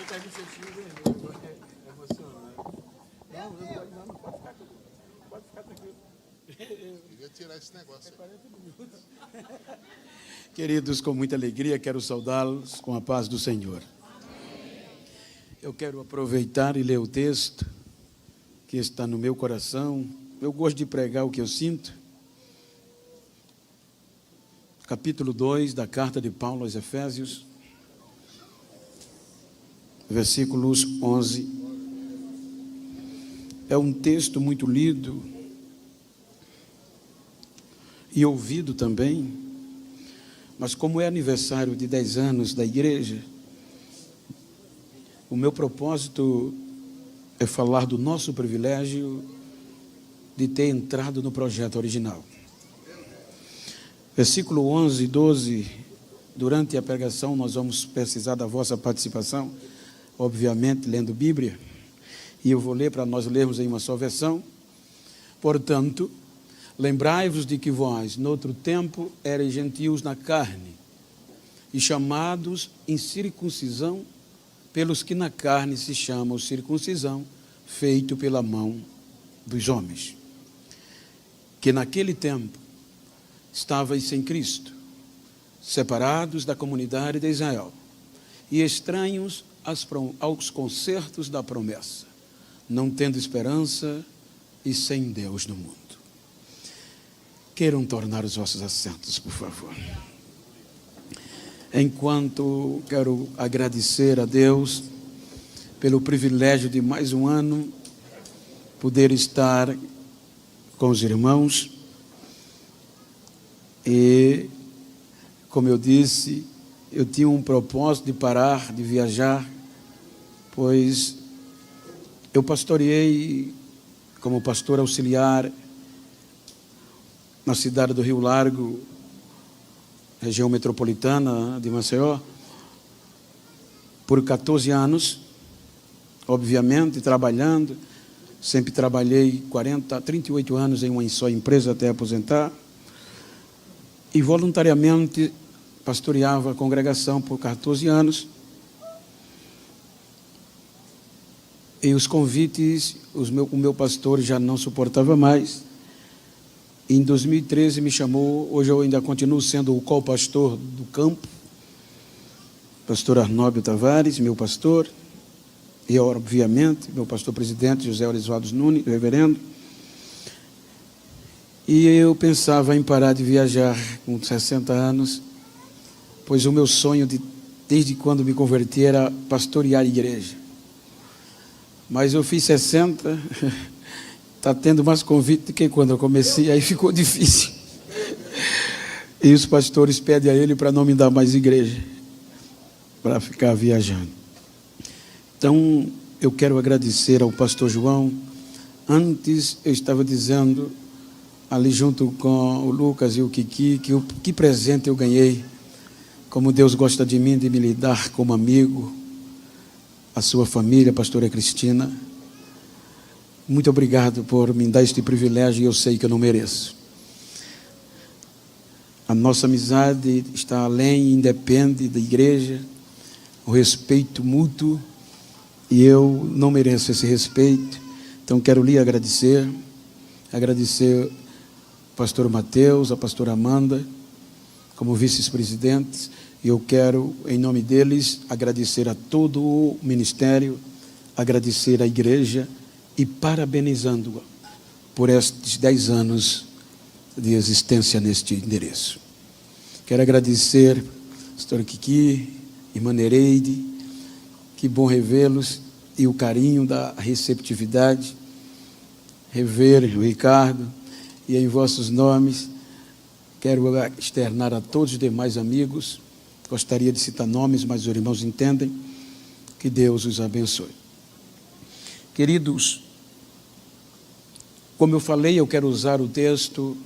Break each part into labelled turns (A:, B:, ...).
A: pega o seu filho, é emocionante. Não pode ficar tranquilo.
B: Devia tirar esse negócio.
A: 40 minutos.
C: Queridos, com muita alegria, quero saudá-los com a paz do Senhor. Eu quero aproveitar e ler o texto que está no meu coração. Eu gosto de pregar o que eu sinto. Capítulo 2 da carta de Paulo aos Efésios, versículos 11. É um texto muito lido e ouvido também, mas como é aniversário de 10 anos da igreja, o meu propósito é falar do nosso privilégio de ter entrado no projeto original. Versículo 11 e 12, durante a pregação nós vamos precisar da vossa participação, obviamente lendo Bíblia, e eu vou ler para nós lermos em uma só versão. Portanto, lembrai-vos de que vós, noutro tempo, erais gentios na carne, e chamados incircuncisão pelos que na carne se chamam circuncisão, feito pela mão dos homens. Que naquele tempo estavais sem Cristo, separados da comunidade de Israel, e estranhos aos concertos da promessa, não tendo esperança e sem Deus no mundo. Queiram tornar os vossos assentos, por favor. Enquanto quero agradecer a Deus pelo privilégio de mais um ano poder estar com os irmãos e, como eu disse, eu tinha um propósito de parar, de viajar, pois eu pastoreei como pastor auxiliar na cidade do Rio Largo, região metropolitana de Maceió, por 14 anos, obviamente, trabalhando. Sempre trabalhei 38 anos em uma só empresa até aposentar, e voluntariamente pastoreava a congregação por 14 anos. E os convites, o meu pastor já não suportava mais. Em 2013 me chamou, hoje eu ainda continuo sendo o co-pastor do campo, pastor Arnóbio Tavares, meu pastor, e obviamente meu pastor presidente José Orisvaldo Nunes, reverendo. E eu pensava em parar de viajar com 60 anos, pois o meu sonho desde quando me converti era pastorear a igreja. Mas eu fiz 60, está tendo mais convite do que quando eu comecei, aí ficou difícil. E os pastores pedem a ele para não me dar mais igreja, para ficar viajando. Então, eu quero agradecer ao pastor João. Antes, eu estava dizendo, ali junto com o Lucas e o Kiki, que presente eu ganhei, como Deus gosta de mim, de me lidar como amigo, a sua família, a pastora Cristina. Muito obrigado por me dar este privilégio, e eu sei que eu não mereço. A nossa amizade está além, independe da igreja, o respeito mútuo, e eu não mereço esse respeito. Então quero lhe agradecer ao pastor Mateus, a pastora Amanda, como vice-presidentes, e eu quero, em nome deles, agradecer a todo o ministério, agradecer à igreja, e parabenizando-a por estes 10 anos de existência neste endereço. Quero agradecer a pastora Kiki, irmã Nereide, que bom revê-los, e o carinho da receptividade, rever o Ricardo, e em vossos nomes, quero externar a todos os demais amigos, gostaria de citar nomes, mas os irmãos entendem, que Deus os abençoe. Queridos, como eu falei, eu quero usar o texto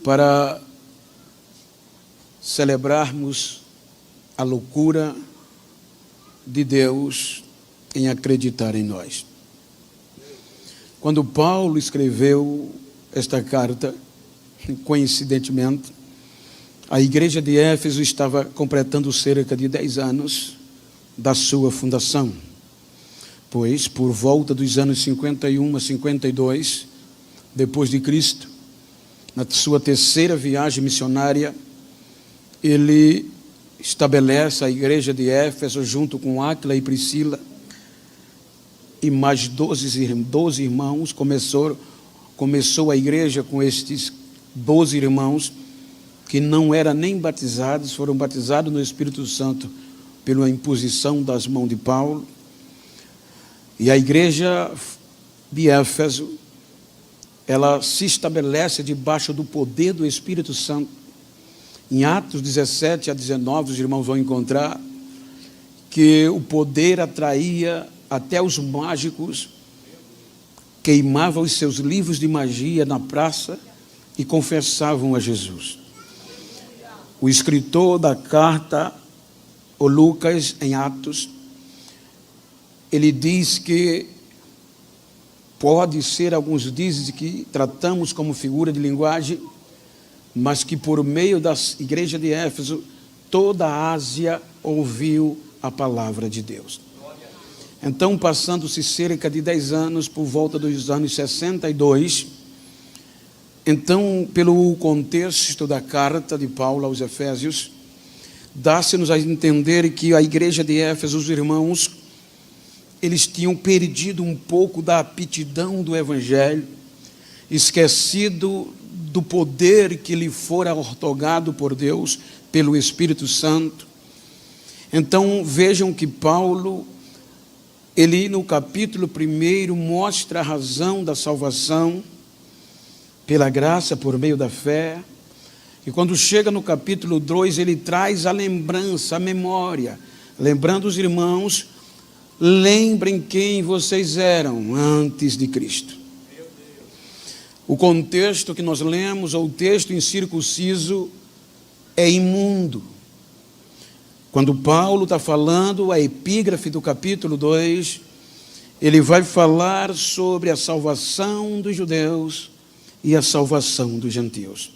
C: para celebrarmos a loucura de Deus em acreditar em nós. Quando Paulo escreveu esta carta, coincidentemente, a igreja de Éfeso estava completando cerca de 10 anos da sua fundação. Pois, por volta dos anos 51 a 52, depois de Cristo, na sua terceira viagem missionária, ele estabelece a igreja de Éfeso junto com Áquila e Priscila e mais 12 irmãos. Começou a igreja com estes 12 irmãos que não eram nem batizados, foram batizados no Espírito Santo pela imposição das mãos de Paulo. E a igreja de Éfeso, ela se estabelece debaixo do poder do Espírito Santo. Em Atos 17 a 19, os irmãos vão encontrar que o poder atraía até os mágicos, queimavam os seus livros de magia na praça e confessavam a Jesus. O escritor da carta, o Lucas, em Atos, ele diz que pode ser, alguns dizem que tratamos como figura de linguagem, mas que por meio da igreja de Éfeso, toda a Ásia ouviu a palavra de Deus. Então, passando-se cerca de 10 anos, por volta dos anos 62, então, pelo contexto da carta de Paulo aos Efésios, dá-se-nos a entender que a igreja de Éfeso, os irmãos, eles tinham perdido um pouco da aptidão do Evangelho, esquecido do poder que lhe fora outorgado por Deus, pelo Espírito Santo. Então, vejam que Paulo, ele no capítulo 1 mostra a razão da salvação, pela graça, por meio da fé. E quando chega no capítulo 2, ele traz a lembrança, a memória, lembrando os irmãos, lembrem quem vocês eram antes de Cristo. O contexto que nós lemos, ou o texto incircunciso, é imundo. Quando Paulo está falando, a epígrafe do capítulo 2, ele vai falar sobre a salvação dos judeus e a salvação dos gentios.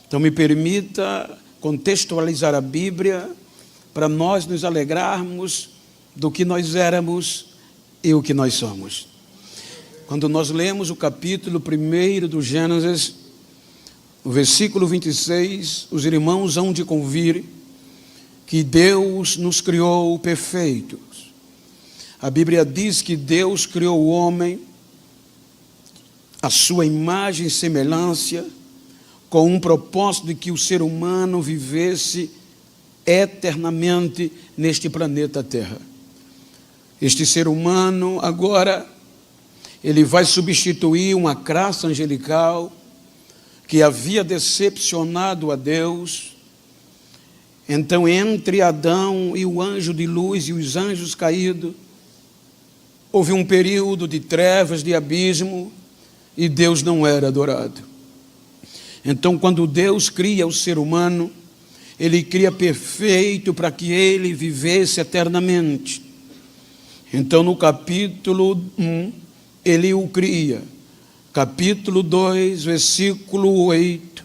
C: Então me permita contextualizar a Bíblia para nós nos alegrarmos do que nós éramos e o que nós somos. Quando nós lemos o capítulo 1 do Gênesis, no versículo 26, os irmãos hão de convir que Deus nos criou perfeitos. A Bíblia diz que Deus criou o homem à sua imagem e semelhança, com um propósito de que o ser humano vivesse eternamente neste planeta Terra. Este ser humano agora, ele vai substituir uma classe angelical que havia decepcionado a Deus. Então, entre Adão e o anjo de luz e os anjos caídos, houve um período de trevas, de abismo, e Deus não era adorado. Então, quando Deus cria o ser humano, Ele cria perfeito para que ele vivesse eternamente. Então, no capítulo 1, Ele o cria. Capítulo 2, versículo 8,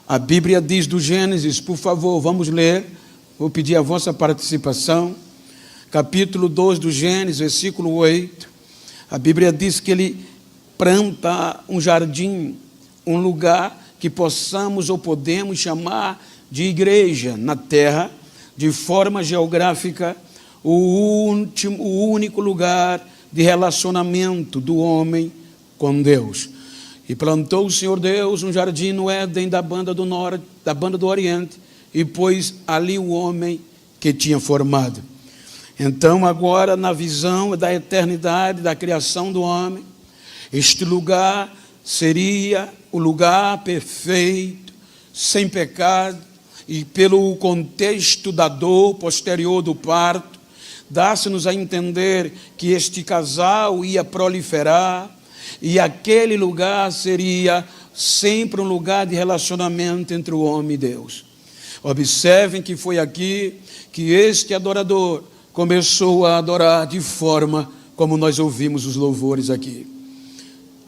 C: a Bíblia diz do Gênesis, por favor, vamos ler, vou pedir a vossa participação. Capítulo 2 do Gênesis, versículo 8, a Bíblia diz que Ele planta um jardim, um lugar que possamos ou podemos chamar de igreja na terra, de forma geográfica, o único lugar de relacionamento do homem com Deus. E plantou o Senhor Deus um jardim no Éden da banda do norte, da banda do oriente, e pôs ali o homem que tinha formado. Então, agora, na visão da eternidade, da criação do homem, este lugar seria o lugar perfeito, sem pecado, e pelo contexto da dor posterior do parto, dá-se-nos a entender que este casal ia proliferar, e aquele lugar seria sempre um lugar de relacionamento entre o homem e Deus. Observem que foi aqui que este adorador começou a adorar de forma como nós ouvimos os louvores aqui.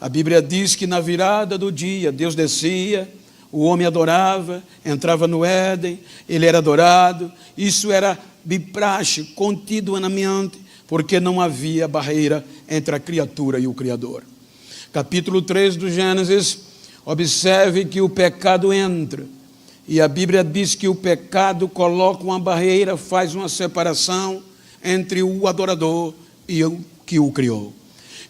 C: A Bíblia diz que na virada do dia, Deus descia, o homem adorava, entrava no Éden, ele era adorado. Isso era bipraxe continuamente, porque não havia barreira entre a criatura e o Criador. Capítulo 3 do Gênesis, observe que o pecado entra, e a Bíblia diz que o pecado coloca uma barreira, faz uma separação entre o adorador e o que o criou.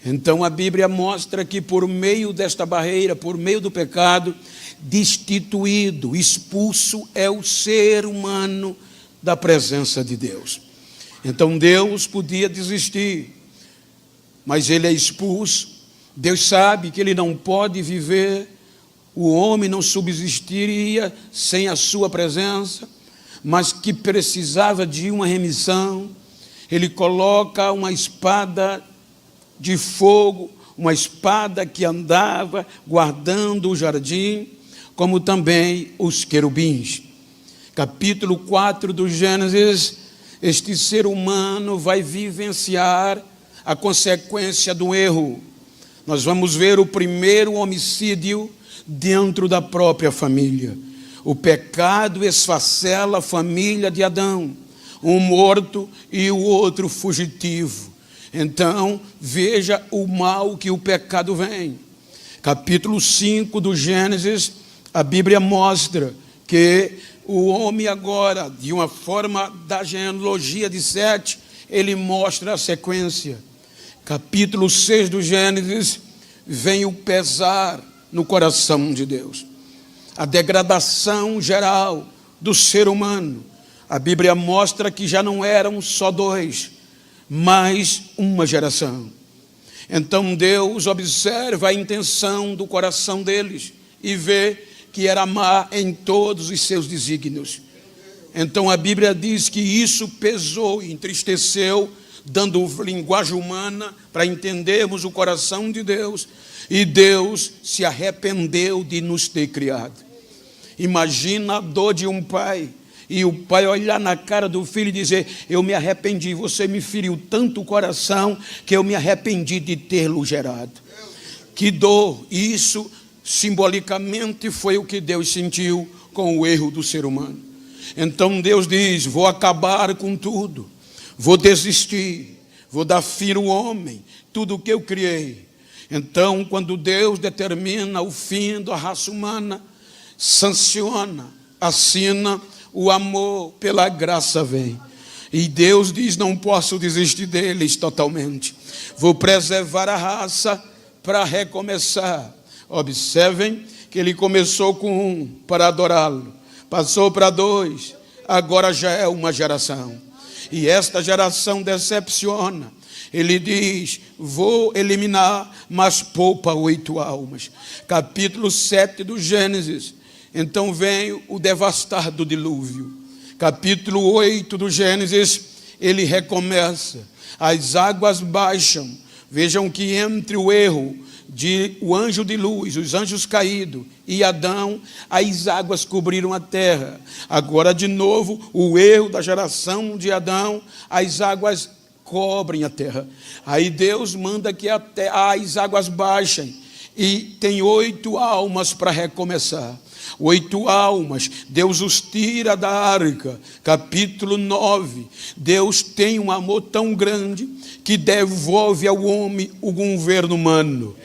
C: Então a Bíblia mostra que por meio desta barreira, por meio do pecado, destituído, expulso é o ser humano da presença de Deus. Então Deus podia desistir, mas ele é expulso. Deus sabe que ele não pode viver, o homem não subsistiria sem a sua presença, mas que precisava de uma remissão. Ele coloca uma espada de fogo, uma espada que andava guardando o jardim, como também os querubins. Capítulo 4 do Gênesis, este ser humano vai vivenciar a consequência do erro. Nós vamos ver o primeiro homicídio dentro da própria família. O pecado esfacela a família de Adão, um morto e o outro fugitivo. Então, veja o mal que o pecado vem. Capítulo 5 do Gênesis, a Bíblia mostra que o homem agora, de uma forma da genealogia de Sete, ele mostra a sequência. Capítulo 6 do Gênesis, vem o pesar no coração de Deus. A degradação geral do ser humano. A Bíblia mostra que já não eram só dois, mas uma geração. Então Deus observa a intenção do coração deles e vê que era má em todos os seus desígnios. Então a Bíblia diz que isso pesou e entristeceu, dando linguagem humana para entendermos o coração de Deus, e Deus se arrependeu de nos ter criado. Imagina a dor de um pai, e o pai olhar na cara do filho e dizer: eu me arrependi, você me feriu tanto o coração que eu me arrependi de tê-lo gerado. Que dor! Isso simbolicamente foi o que Deus sentiu com o erro do ser humano. Então Deus diz: vou acabar com tudo, vou desistir, vou dar fim ao homem, tudo o que eu criei. Então, quando Deus determina o fim da raça humana, sanciona, assina, o amor pela graça vem. E Deus diz: não posso desistir deles totalmente, vou preservar a raça para recomeçar. Observem que ele começou com um para adorá-lo, passou para dois, agora já é uma geração. E esta geração decepciona. Ele diz: vou eliminar, mas poupa 8 almas. Capítulo 7 do Gênesis. Então vem o devastar do dilúvio. Capítulo 8 do Gênesis, ele recomeça. As águas baixam. Vejam que entre o erro de o anjo de luz, os anjos caídos e Adão, as águas cobriram a terra. Agora de novo o erro da geração de Adão, as águas cobrem a terra. Aí Deus manda que as águas baixem e tem 8 almas para recomeçar. 8 almas, Deus os tira da arca. Capítulo 9, Deus tem um amor tão grande que devolve ao homem o governo humano.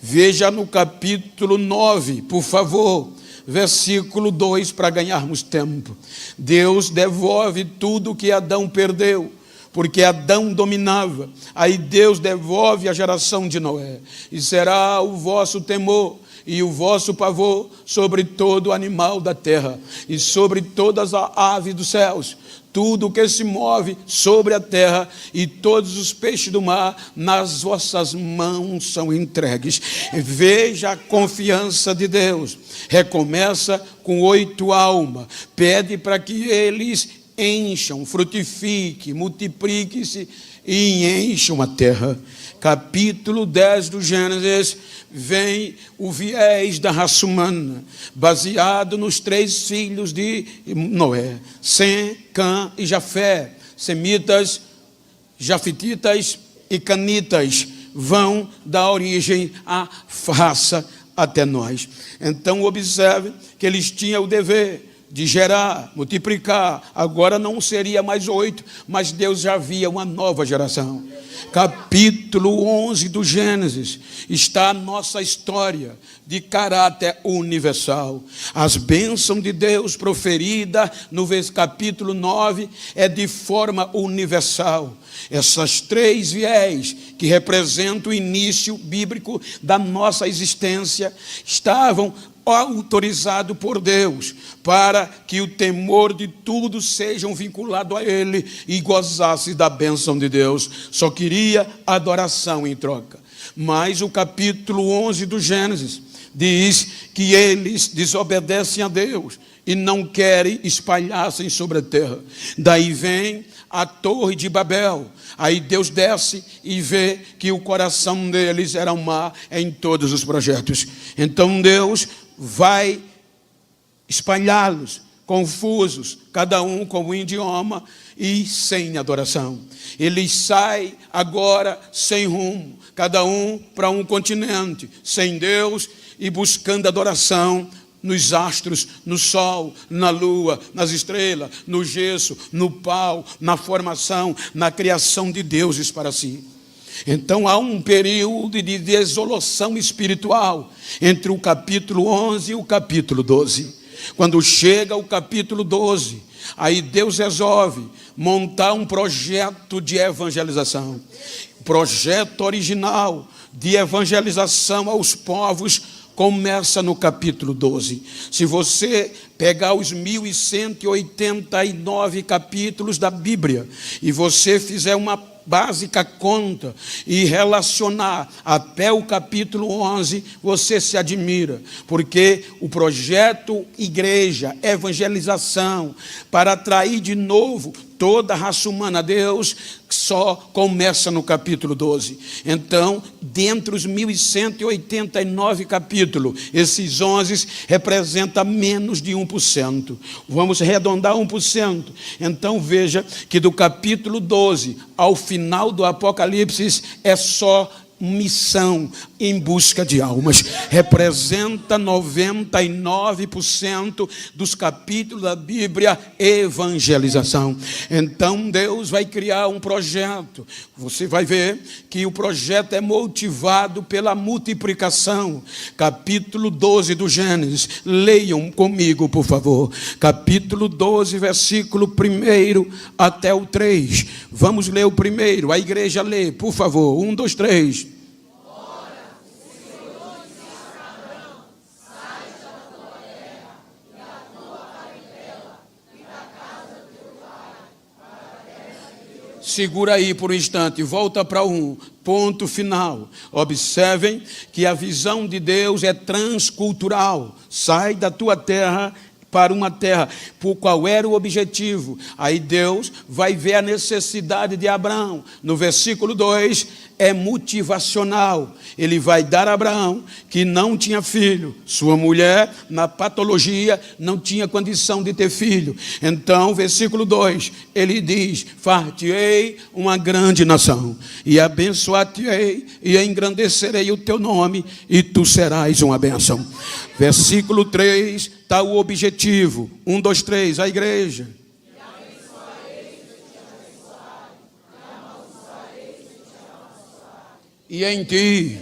C: Veja no capítulo 9, por favor, versículo 2, para ganharmos tempo. Deus devolve tudo que Adão perdeu, porque Adão dominava. Aí Deus devolve a geração de Noé. E será o vosso temor e o vosso pavor sobre todo animal da terra e sobre todas as aves dos céus, tudo que se move sobre a terra, e todos os peixes do mar nas vossas mãos são entregues. Veja a confiança de Deus. Recomeça com 8 almas, pede para que eles encham, frutifiquem, multipliquem-se e encham a terra. Capítulo 10 do Gênesis, vem o viés da raça humana, baseado nos 3 filhos de Noé, Sem, Cã e Jafé. Semitas, jafetitas e canitas vão dar origem à raça até nós. Então observe que eles tinham o dever de gerar, multiplicar. Agora não seria mais 8, mas Deus já via uma nova geração. Capítulo 11 do Gênesis está a nossa história de caráter universal. As bênçãos de Deus proferida no capítulo 9 é de forma universal. Essas 3 viés que representam o início bíblico da nossa existência estavam autorizado por Deus, para que o temor de tudo sejam vinculados a Ele e gozasse da bênção de Deus. Só queria adoração em troca. Mas o capítulo 11 do Gênesis diz que eles desobedecem a Deus e não querem espalhar-se sobre a terra. Daí vem a Torre de Babel. Aí Deus desce e vê que o coração deles era má em todos os projetos. Então Deus vai espalhá-los, confusos, cada um com um idioma e sem adoração. Eles saem agora sem rumo, cada um para um continente, sem Deus e buscando adoração nos astros, no sol, na lua, nas estrelas, no gesso, no pau, na formação, na criação de deuses para si. Então há um período de desolação espiritual entre o capítulo 11 e o capítulo 12. Quando chega o capítulo 12, aí Deus resolve montar um projeto de evangelização. Projeto original de evangelização aos povos começa no capítulo 12. Se você pegar os 1189 capítulos da Bíblia e você fizer uma básica conta e relacionar até o capítulo 11, você se admira, porque o projeto igreja, evangelização, para atrair de novo toda a raça humana a Deus, só começa no capítulo 12. Então, dentre os 1189 capítulos, esses 11 representam menos de 1%. Vamos arredondar 1%. Então, veja que do capítulo 12 ao final do Apocalipse é só missão em busca de almas. Representa 99% dos capítulos da Bíblia, evangelização. Então Deus vai criar um projeto. Você vai ver que o projeto é motivado pela multiplicação. Capítulo 12 do Gênesis. Leiam comigo, por favor. Capítulo 12, versículo 1 até o 3. Vamos ler o primeiro. A igreja lê, por favor. 1, 2, 3. Segura aí por um instante, volta para um ponto final. Observem que a visão de Deus é transcultural. Sai da tua terra para uma terra. Por qual era o objetivo? Aí Deus vai ver a necessidade de Abraão. No versículo 2 é motivacional. Ele vai dar a Abraão, que não tinha filho. Sua mulher, na patologia, não tinha condição de ter filho. Então, versículo 2, ele diz: far-te-ei uma grande nação, e abençoar-te-ei, e engrandecerei o teu nome, e tu serás uma bênção. Versículo 3, está o objetivo. 1, 2, 3, a igreja. E em ti.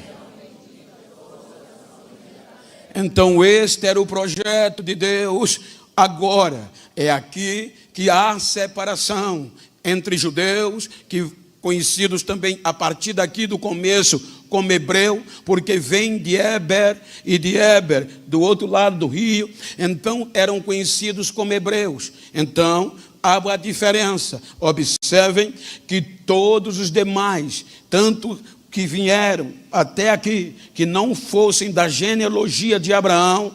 C: Então este era o projeto de Deus. Agora é aqui que há separação entre judeus, que conhecidos também a partir daqui do começo como hebreu, porque vem de Éber, e de Éber do outro lado do rio, então eram conhecidos como hebreus. Então há uma diferença. Observem que todos os demais, tanto que vieram até aqui, que não fossem da genealogia de Abraão,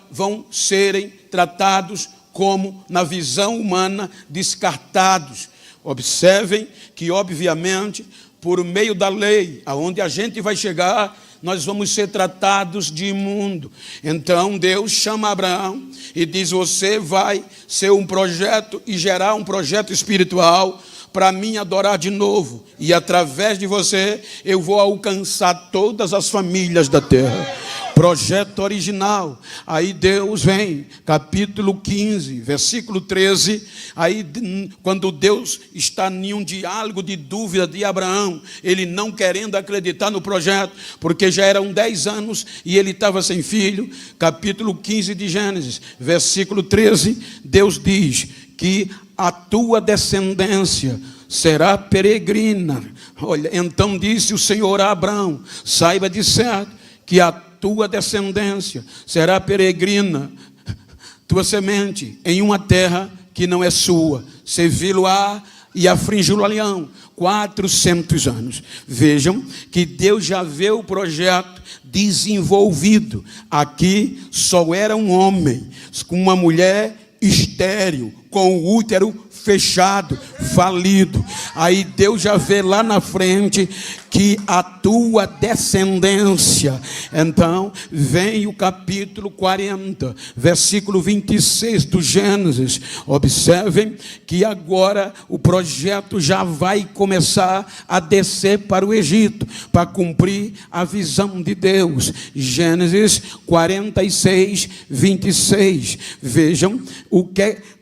C: vão serem tratados como, na visão humana, descartados. Observem que, obviamente, por meio da lei, aonde a gente vai chegar, nós vamos ser tratados de imundo. Então Deus chama Abraão e diz: você vai ser um projeto e gerar um projeto espiritual para mim adorar de novo, e através de você eu vou alcançar todas as famílias da terra. projeto original. Aí Deus vem, capítulo 15, versículo 13. Aí quando Deus está em um diálogo de dúvida de Abraão, ele não querendo acreditar no projeto, porque já eram 10 anos e ele estava sem filho. Capítulo 15 de Gênesis, versículo 13, Deus diz que a tua descendência será peregrina. Olha, então disse o Senhor a Abraão: saiba de certo que a tua descendência será peregrina, tua semente, em uma terra que não é sua, servi-lo-á e afringi-lo-ão 400 anos. Vejam que Deus já vê o projeto desenvolvido. Aqui só era um homem com uma mulher estéril, com o útero fechado, falido. Aí Deus já vê lá na frente que a tua descendência. Então vem o capítulo 40, versículo 26 do Gênesis. Observem que agora o projeto já vai começar a descer para o Egito, para cumprir a visão de Deus. Gênesis 46, 26. Vejam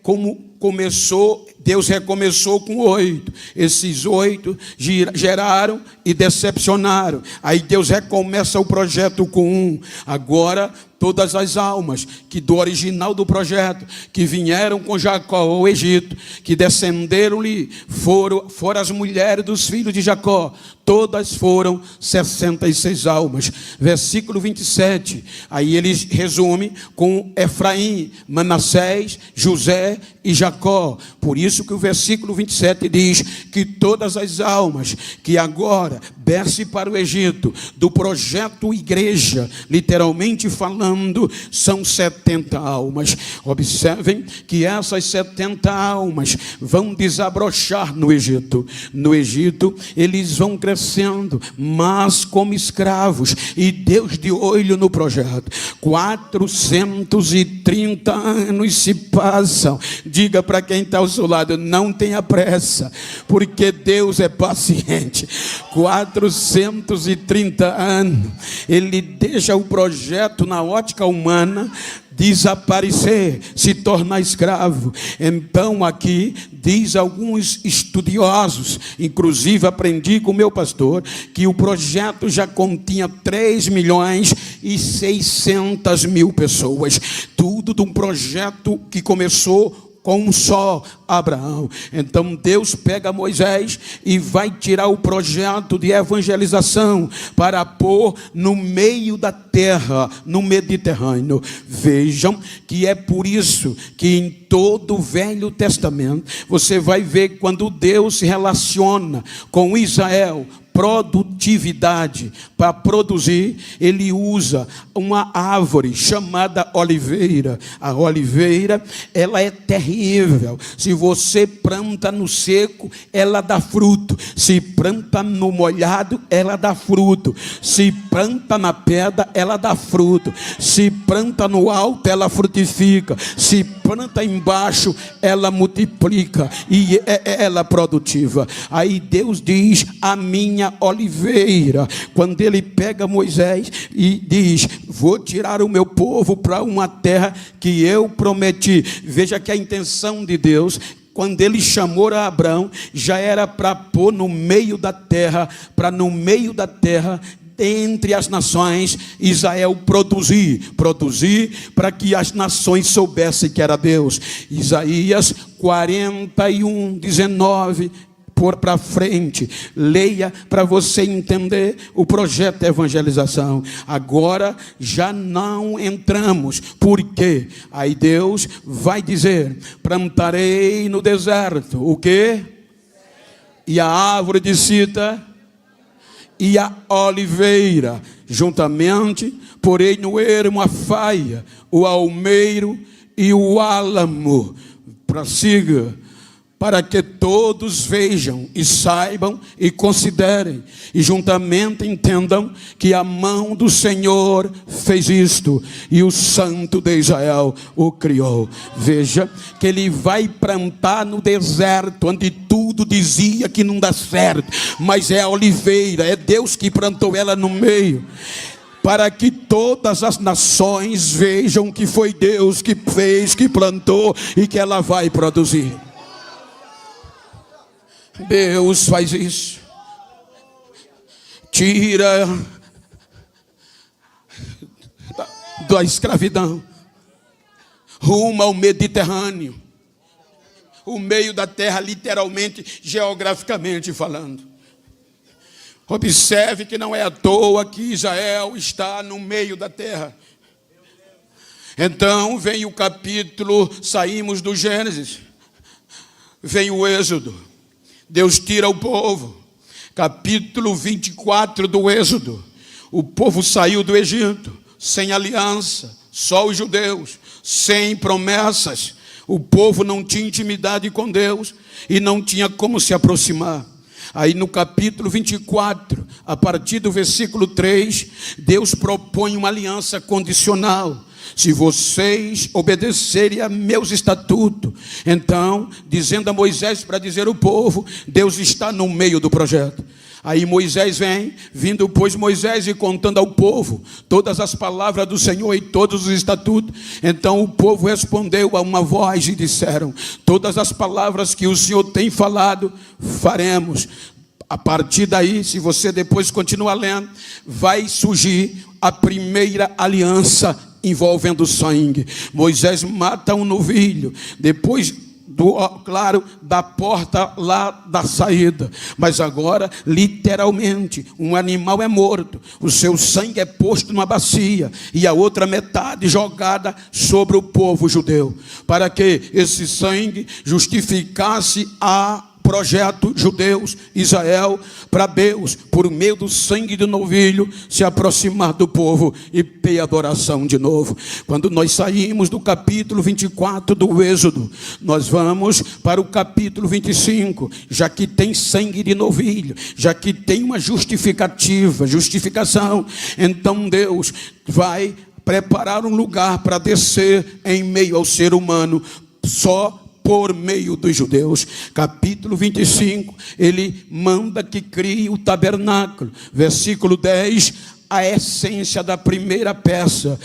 C: como começou. Deus recomeçou com 8. Esses 8 geraram e decepcionaram. Aí Deus recomeça o projeto com 1. Agora todas as almas que do original do projeto, que vieram com Jacó ao Egito, que descenderam-lhe, foram as mulheres dos filhos de Jacó. Todas foram 66 almas. Versículo 27. Aí ele resume com Efraim, Manassés, José e Jacó. Por isso que o versículo 27 diz que todas as almas que agora descem para o Egito, do projeto igreja, literalmente falando, são 70 almas. Observem que essas 70 almas vão desabrochar no Egito. No Egito eles vão crescendo, mas como escravos, e Deus de olho no projeto. 430 anos se passam. Diga para quem está ao seu lado: não tenha pressa, porque Deus é paciente. 430 anos, ele deixa o projeto na ótica humana desaparecer, se tornar escravo. Então aqui diz alguns estudiosos, inclusive aprendi com o meu pastor, que o projeto já continha 3.600.000 pessoas. Tudo de um projeto que começou com um só Abraão. Então Deus pega Moisés e vai tirar o projeto de evangelização para pôr no meio da terra, no Mediterrâneo. Vejam que é por isso que em todo o Velho Testamento você vai ver quando Deus se relaciona com Israel, produtividade, para produzir, ele usa uma árvore chamada oliveira. A oliveira, ela é terrível. Se você planta no seco, ela dá fruto. Se planta no molhado, ela dá fruto. Se planta na pedra, ela dá fruto. Se planta no alto, ela frutifica. Se planta embaixo, ela multiplica e ela é produtiva. Aí Deus diz: a minha oliveira. Quando ele pega Moisés e diz: vou tirar o meu povo para uma terra que eu prometi. Veja que a intenção de Deus, quando ele chamou a Abraão, já era para pôr no meio da terra, para no meio da terra, entre as nações, Israel produzir para que as nações soubessem que era Deus. Isaías 41, 19 para frente, leia para você entender o projeto de evangelização. Agora já não entramos, porque aí Deus vai dizer: plantarei no deserto o quê? E a árvore de cita e a oliveira, juntamente porém no ermo a faia, o almeiro e o álamo. Prossiga. Para que todos vejam e saibam e considerem e juntamente entendam que a mão do Senhor fez isto e o Santo de Israel o criou. Veja que ele vai plantar no deserto, onde tudo dizia que não dá certo, mas é a oliveira, é Deus que plantou ela no meio. para que todas as nações vejam que foi Deus que fez, que plantou e que ela vai produzir. Deus faz isso. Tira da escravidão, rumo ao Mediterrâneo, o meio da terra, literalmente, geograficamente falando. Observe que não é à toa que Israel está no meio da terra. Então vem o capítulo, saímos do Gênesis, vem o Êxodo, Deus tira o povo. Capítulo 24 do Êxodo, o povo saiu do Egito, sem aliança, só os judeus, sem promessas. O povo não tinha intimidade com Deus e não tinha como se aproximar. Aí no capítulo 24, a partir do versículo 3, Deus propõe uma aliança condicional. Se vocês obedecerem a meus estatutos, então, dizendo a Moisés para dizer ao povo, Deus está no meio do projeto. Aí Moisés vindo pois Moisés e contando ao povo todas as palavras do Senhor e todos os estatutos. Então o povo respondeu a uma voz e disseram: todas as palavras que o Senhor tem falado, faremos. A partir daí, se você depois continuar lendo, vai surgir a primeira aliança envolvendo sangue. Moisés mata um novilho, depois da porta lá da saída. Mas agora, literalmente, um animal é morto, o seu sangue é posto numa bacia e a outra metade jogada sobre o povo judeu, para que esse sangue justificasse a projeto judeus, Israel, para Deus, por meio do sangue do novilho, se aproximar do povo e ter adoração de novo. Quando nós saímos do capítulo 24 do Êxodo, nós vamos para o capítulo 25, já que tem sangue de novilho, já que tem uma justificação, então Deus vai preparar um lugar para descer em meio ao ser humano, só por meio dos judeus. Capítulo 25, ele manda que crie o tabernáculo. Versículo 10, a essência da primeira peça.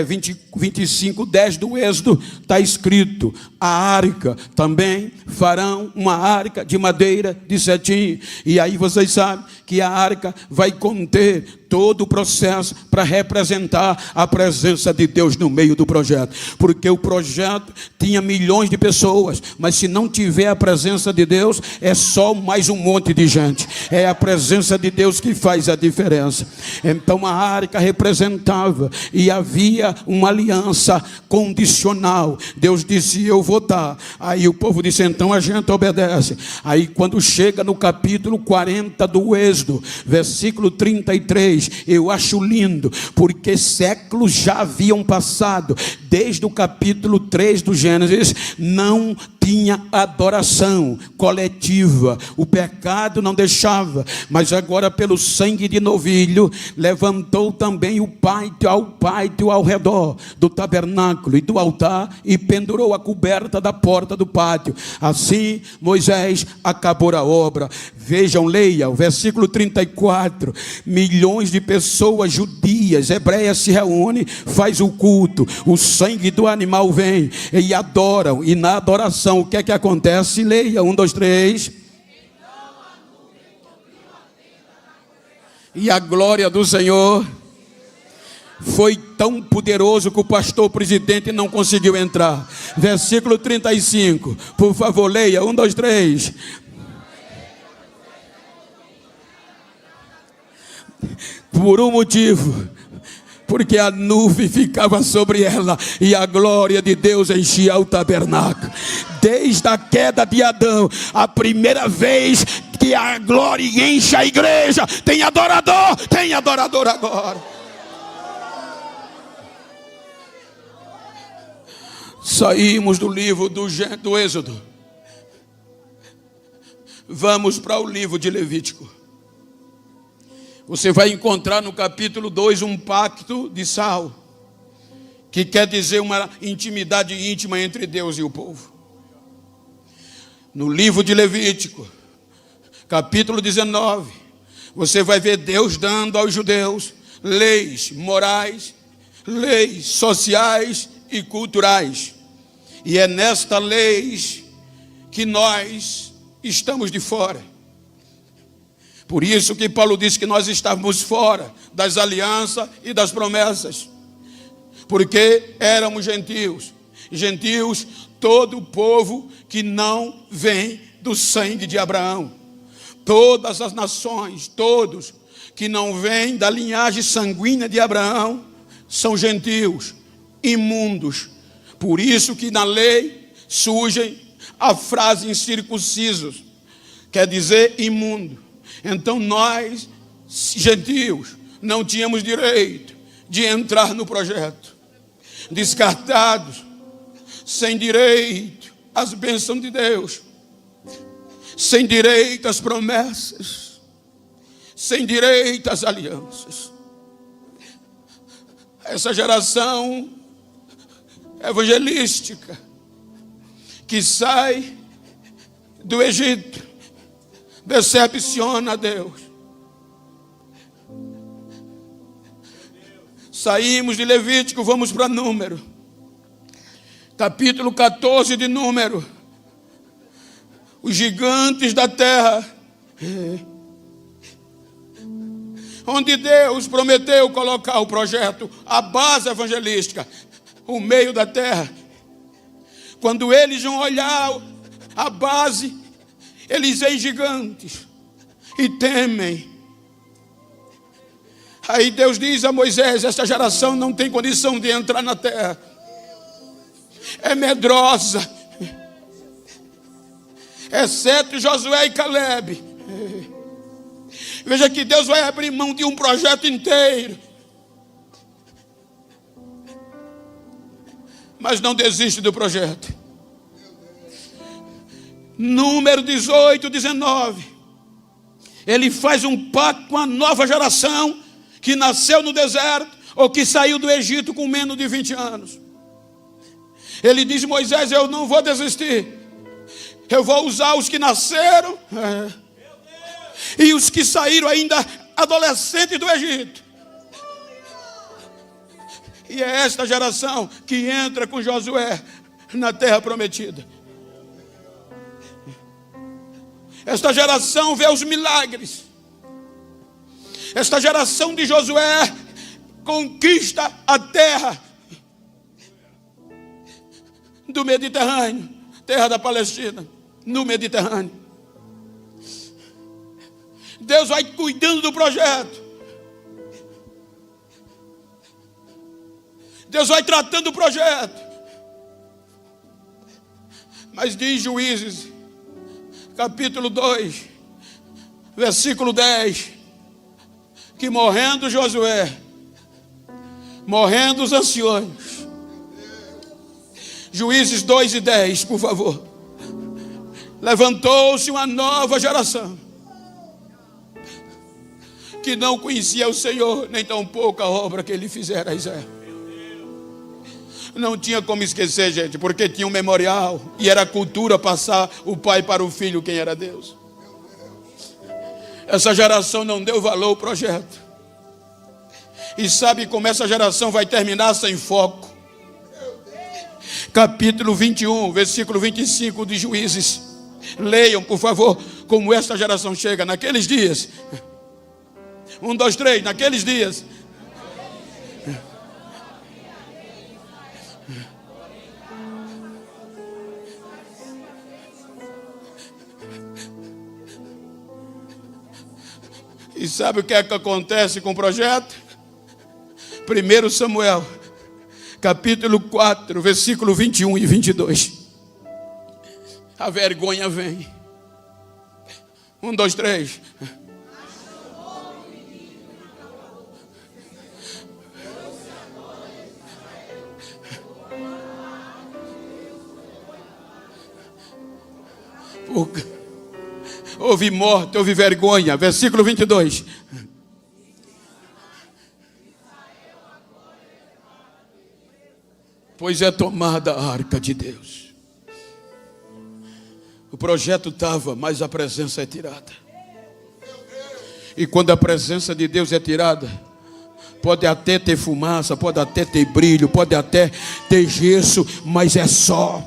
C: 25, 10 do Êxodo, está escrito: a arca, também farão uma arca de madeira de cetim. E aí vocês sabem que a arca vai conter todo o processo para representar a presença de Deus no meio do projeto. Porque o projeto tinha milhões de pessoas, mas se não tiver a presença de Deus, é só mais um monte de gente. É a presença de Deus que faz a diferença. Então a arca representava, e havia uma aliança condicional. Deus disse: eu vou dar. Aí o povo disse: então a gente obedece. Aí quando chega no capítulo 40 do Êxodo, versículo 33, eu acho lindo, porque séculos já haviam passado, desde o capítulo 3 do Gênesis, não tinha adoração coletiva, o pecado não deixava, mas agora pelo sangue de novilho, levantou também o pátio ao redor do tabernáculo e do altar, e pendurou a coberta da porta do pátio. Assim Moisés acabou a obra. Vejam, leia o versículo 34, milhões de pessoas judias, hebreias se reúnem, faz o culto, o sangue do animal vem e adoram, e na adoração o que é que acontece? Leia, 1, 2, 3. E a glória do Senhor foi tão poderoso que o pastor presidente não conseguiu entrar. Versículo 35, por favor, leia, 1, 2, 3. Por um motivo, porque a nuvem ficava sobre ela e a glória de Deus enchia o tabernáculo. Desde a queda de Adão, a primeira vez que a glória enche a igreja. Tem adorador agora. Saímos do livro do Êxodo, vamos para o livro de Levítico. Você vai encontrar no capítulo 2 um pacto de sal, que quer dizer uma intimidade íntima entre Deus e o povo. No livro de Levítico, capítulo 19, você vai ver Deus dando aos judeus leis morais, leis sociais e culturais. E é nesta lei que nós estamos de fora. Por isso que Paulo diz que nós estávamos fora das alianças e das promessas. Porque éramos gentios. Gentios, todo o povo que não vem do sangue de Abraão. Todas as nações, todos que não vêm da linhagem sanguínea de Abraão, são gentios, imundos. Por isso que na lei surge a frase incircuncisos, quer dizer imundo. Então nós, gentios, não tínhamos direito de entrar no projeto. Descartados, sem direito às bênçãos de Deus, sem direito às promessas, sem direito às alianças. Essa geração evangelística que sai do Egito decepciona a Deus. Saímos de Levítico, vamos para Número, capítulo 14 de Número. Os gigantes da terra, onde Deus prometeu colocar o projeto, a base evangelística, o meio da terra. Quando eles vão olhar a base, eles veem gigantes e temem. Aí Deus diz a Moisés: esta geração não tem condição de entrar na terra, é medrosa, exceto Josué e Caleb. Veja que Deus vai abrir mão de um projeto inteiro, mas não desiste do projeto. Número 18, 19. Ele faz um pacto com a nova geração que nasceu no deserto ou que saiu do Egito com menos de 20 anos. Ele diz: Moisés, eu não vou desistir. Eu vou usar os que nasceram e os que saíram ainda adolescentes do Egito. E é esta geração que entra com Josué na terra prometida. Esta geração vê os milagres. Esta geração de Josué conquista a terra do Mediterrâneo, terra da Palestina, no Mediterrâneo. Deus vai cuidando do projeto. Deus vai tratando o projeto. Mas diz Juízes, capítulo 2, versículo 10, que morrendo Josué, morrendo os anciões, Juízes 2 e 10, por favor, levantou-se uma nova geração, que não conhecia o Senhor, nem tampouco a obra que ele fizera a Israel. Não tinha como esquecer, gente, porque tinha um memorial, e era cultura passar o pai para o filho quem era Deus. Essa geração não deu valor ao projeto. E sabe como essa geração vai terminar? Sem foco. Capítulo 21, versículo 25 de Juízes. Leiam, por favor, como esta geração chega naqueles dias. 1, 2, 3, naqueles dias. E sabe o que é que acontece com o projeto? 1 Samuel, capítulo 4, versículo 21 e 22. A vergonha vem. 1, 2, 3. Houve morte, houve vergonha. Versículo 22. Pois é tomada a arca de Deus. O projeto estava, mas a presença é tirada. E quando a presença de Deus é tirada, Pode até ter fumaça, pode até ter brilho, pode até ter gesso, mas é só.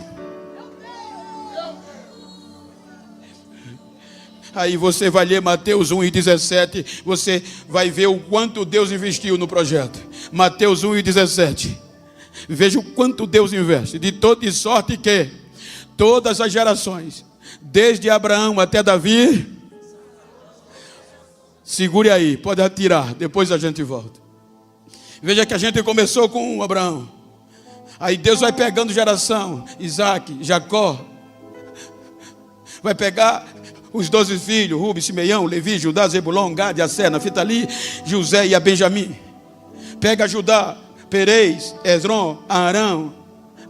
C: Aí você vai ler Mateus 1:17, você vai ver o quanto Deus investiu no projeto. Mateus 1:17. Veja o quanto Deus investe. De sorte que todas as gerações, desde Abraão até Davi, segure aí, pode atirar, depois a gente volta. Veja que a gente começou com Abraão. Aí Deus vai pegando geração, Isaac, Jacó. Vai pegar os 12 filhos, Rubem, Simeão, Levi, Judá, Zebulon, Gade, Asser, Naftali, José e a Benjamim. Pega Judá, Perez, Esrom, Arão,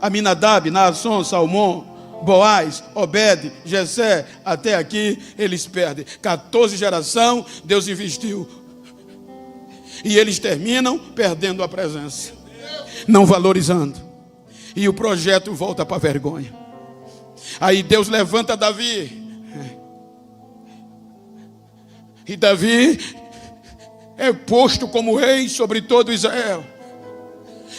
C: Aminadab, Naasson, Salmão, Boaz, Obed, Jessé. Até aqui eles perdem. 14 gerações Deus investiu. E eles terminam perdendo a presença, não valorizando. E o projeto volta para a vergonha. Aí Deus levanta Davi. E Davi é posto como rei sobre todo Israel.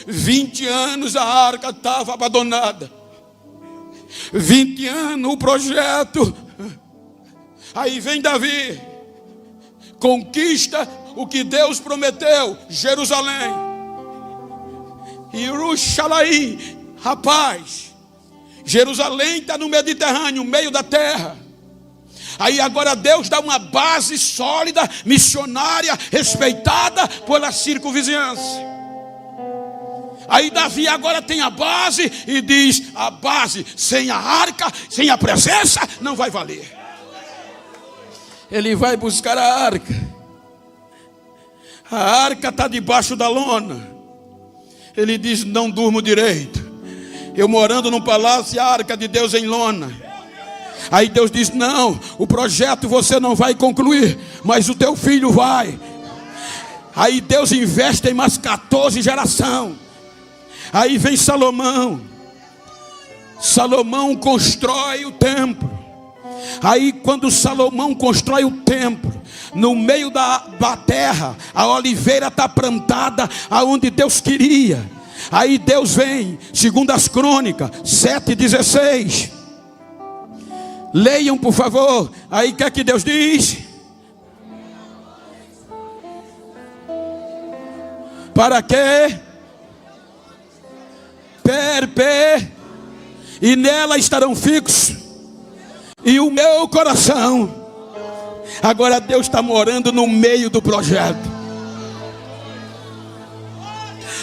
C: 20 anos a arca estava abandonada. 20 anos o projeto. Aí vem Davi, conquista o que Deus prometeu, Jerusalém. Jerusalém, rapaz, Jerusalém está no Mediterrâneo, no meio da terra. Aí agora Deus dá uma base sólida, missionária, respeitada pela circunvizinhança. Aí Davi agora tem a base e diz: a base sem a arca, sem a presença, não vai valer. Ele vai buscar a arca. A arca está debaixo da lona. Ele diz: não durmo direito. Eu morando num palácio, a arca de Deus em lona. Aí Deus diz: não, o projeto você não vai concluir, mas o teu filho vai. Aí Deus investe em mais 14 gerações. Aí vem Salomão. Salomão constrói o templo. Aí quando Salomão constrói o templo, no meio da terra, a oliveira está plantada aonde Deus queria. Aí Deus vem, segundo as Crônicas 7:16. Leiam, por favor. Aí o que é que Deus diz? Para quê? E nela estarão fixos e o meu coração. Agora Deus está morando no meio do projeto.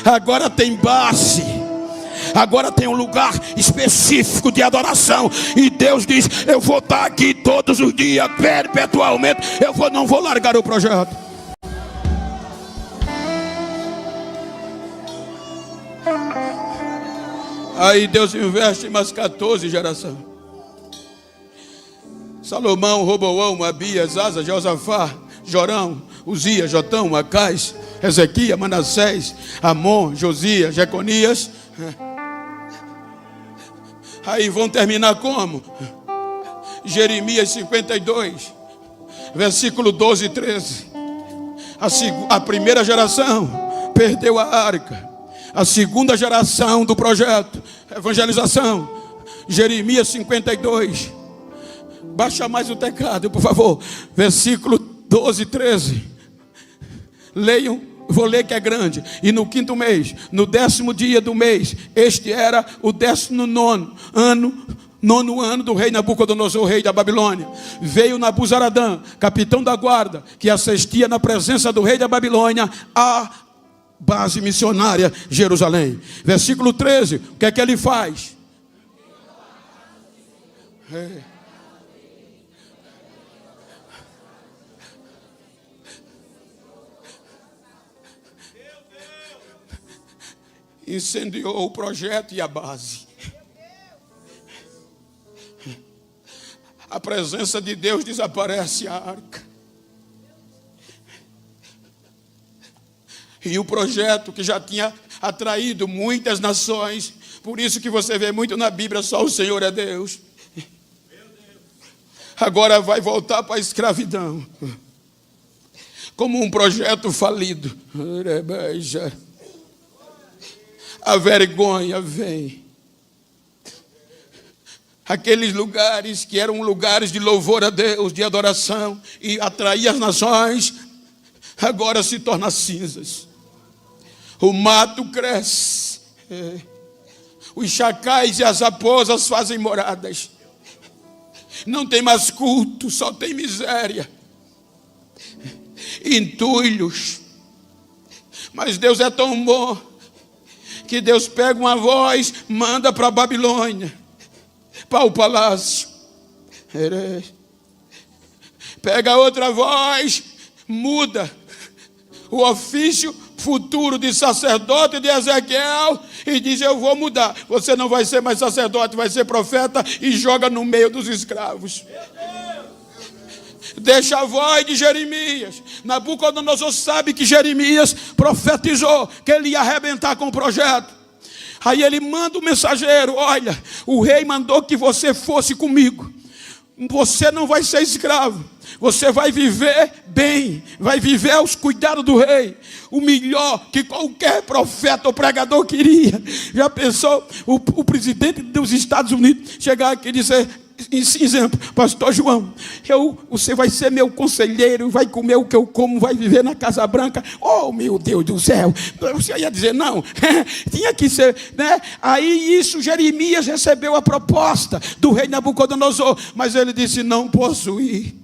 C: Agora tem base. Agora tem um lugar específico de adoração. E Deus diz: eu vou estar aqui todos os dias, perpetualmente. Não vou largar o projeto. Aí Deus investe em mais 14 gerações. Salomão, Roboão, Abias, Asa, Josafá, Jorão, Uzias, Jotão, Acais, Ezequias, Manassés, Amon, Josias, Jeconias. Aí vão terminar como? Jeremias 52, versículo 12 e 13. A primeira geração perdeu a arca. A segunda geração do projeto, evangelização, Jeremias 52. Baixa mais o teclado, por favor. Versículo 12 e 13. Leiam, vou ler que é grande. E no 5º mês, no 10º dia do mês, este era o 19º ano, 9º ano do rei Nabucodonosor, rei da Babilônia. Veio Nabuzaradã, capitão da guarda, que assistia na presença do rei da Babilônia, a base missionária Jerusalém. Versículo 13, o que é que ele faz? Incendiou o projeto e a base. A presença de Deus desaparece, a arca. E o projeto que já tinha atraído muitas nações, por isso que você vê muito na Bíblia, só o Senhor é Deus. Agora vai voltar para a escravidão. como um projeto falido. A vergonha vem. Aqueles lugares que eram lugares de louvor a Deus, de adoração, e atrair as nações, agora se torna cinzas. O mato cresce. Os chacais e as raposas fazem moradas. Não tem mais culto, só tem miséria. Entulhos. Mas Deus é tão bom que Deus pega uma voz, manda para a Babilônia, para o palácio. Pega outra voz, muda o ofício futuro de sacerdote de Ezequiel e diz: eu vou mudar, você não vai ser mais sacerdote, vai ser profeta, e joga no meio dos escravos. Deixa a voz de Jeremias. Nabucodonosor sabe que Jeremias profetizou que ele ia arrebentar com o projeto. Aí ele manda o mensageiro: olha, o rei mandou que você fosse comigo. Você não vai ser escravo, você vai viver bem, vai viver aos cuidados do rei. O melhor que qualquer profeta ou pregador queria. Já pensou o presidente dos Estados Unidos chegar aqui e dizer: exemplo, pastor João, você vai ser meu conselheiro, vai comer o que eu como, vai viver na Casa Branca. Oh, meu Deus do céu. Você ia dizer não, tinha que ser, né? Aí isso, Jeremias recebeu a proposta do rei Nabucodonosor, mas ele disse: não posso ir.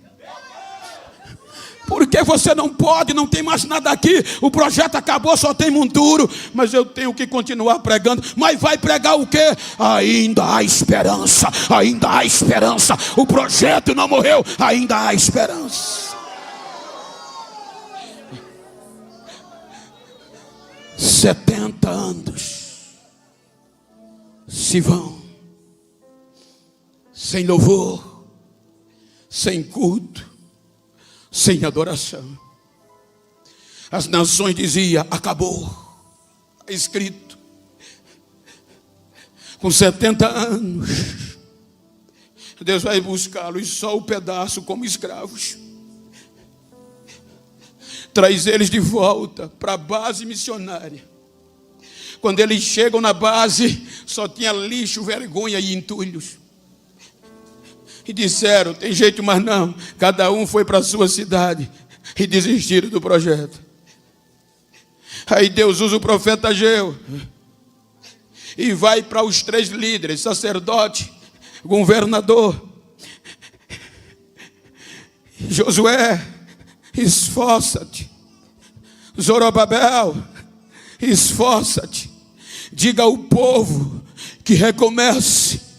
C: Porque você não pode, não tem mais nada aqui, o projeto acabou, só tem monturo. Mas eu tenho que continuar pregando. Mas vai pregar o quê? Ainda há esperança, ainda há esperança. O projeto não morreu, ainda há esperança. 70 anos se vão sem louvor, sem culto, sem adoração. As nações diziam: acabou, está escrito. Com 70 anos Deus vai buscá-los, só o pedaço, como escravos. Traz eles de volta para a base missionária. Quando eles chegam na base, só tinha lixo, vergonha e entulhos. E disseram: tem jeito mais não. Cada um foi para a sua cidade e desistiram do projeto. Aí Deus usa o profeta Ageu e vai para os 3 líderes: sacerdote, governador. Josué, esforça-te. Zorobabel, esforça-te. Diga ao povo que recomece.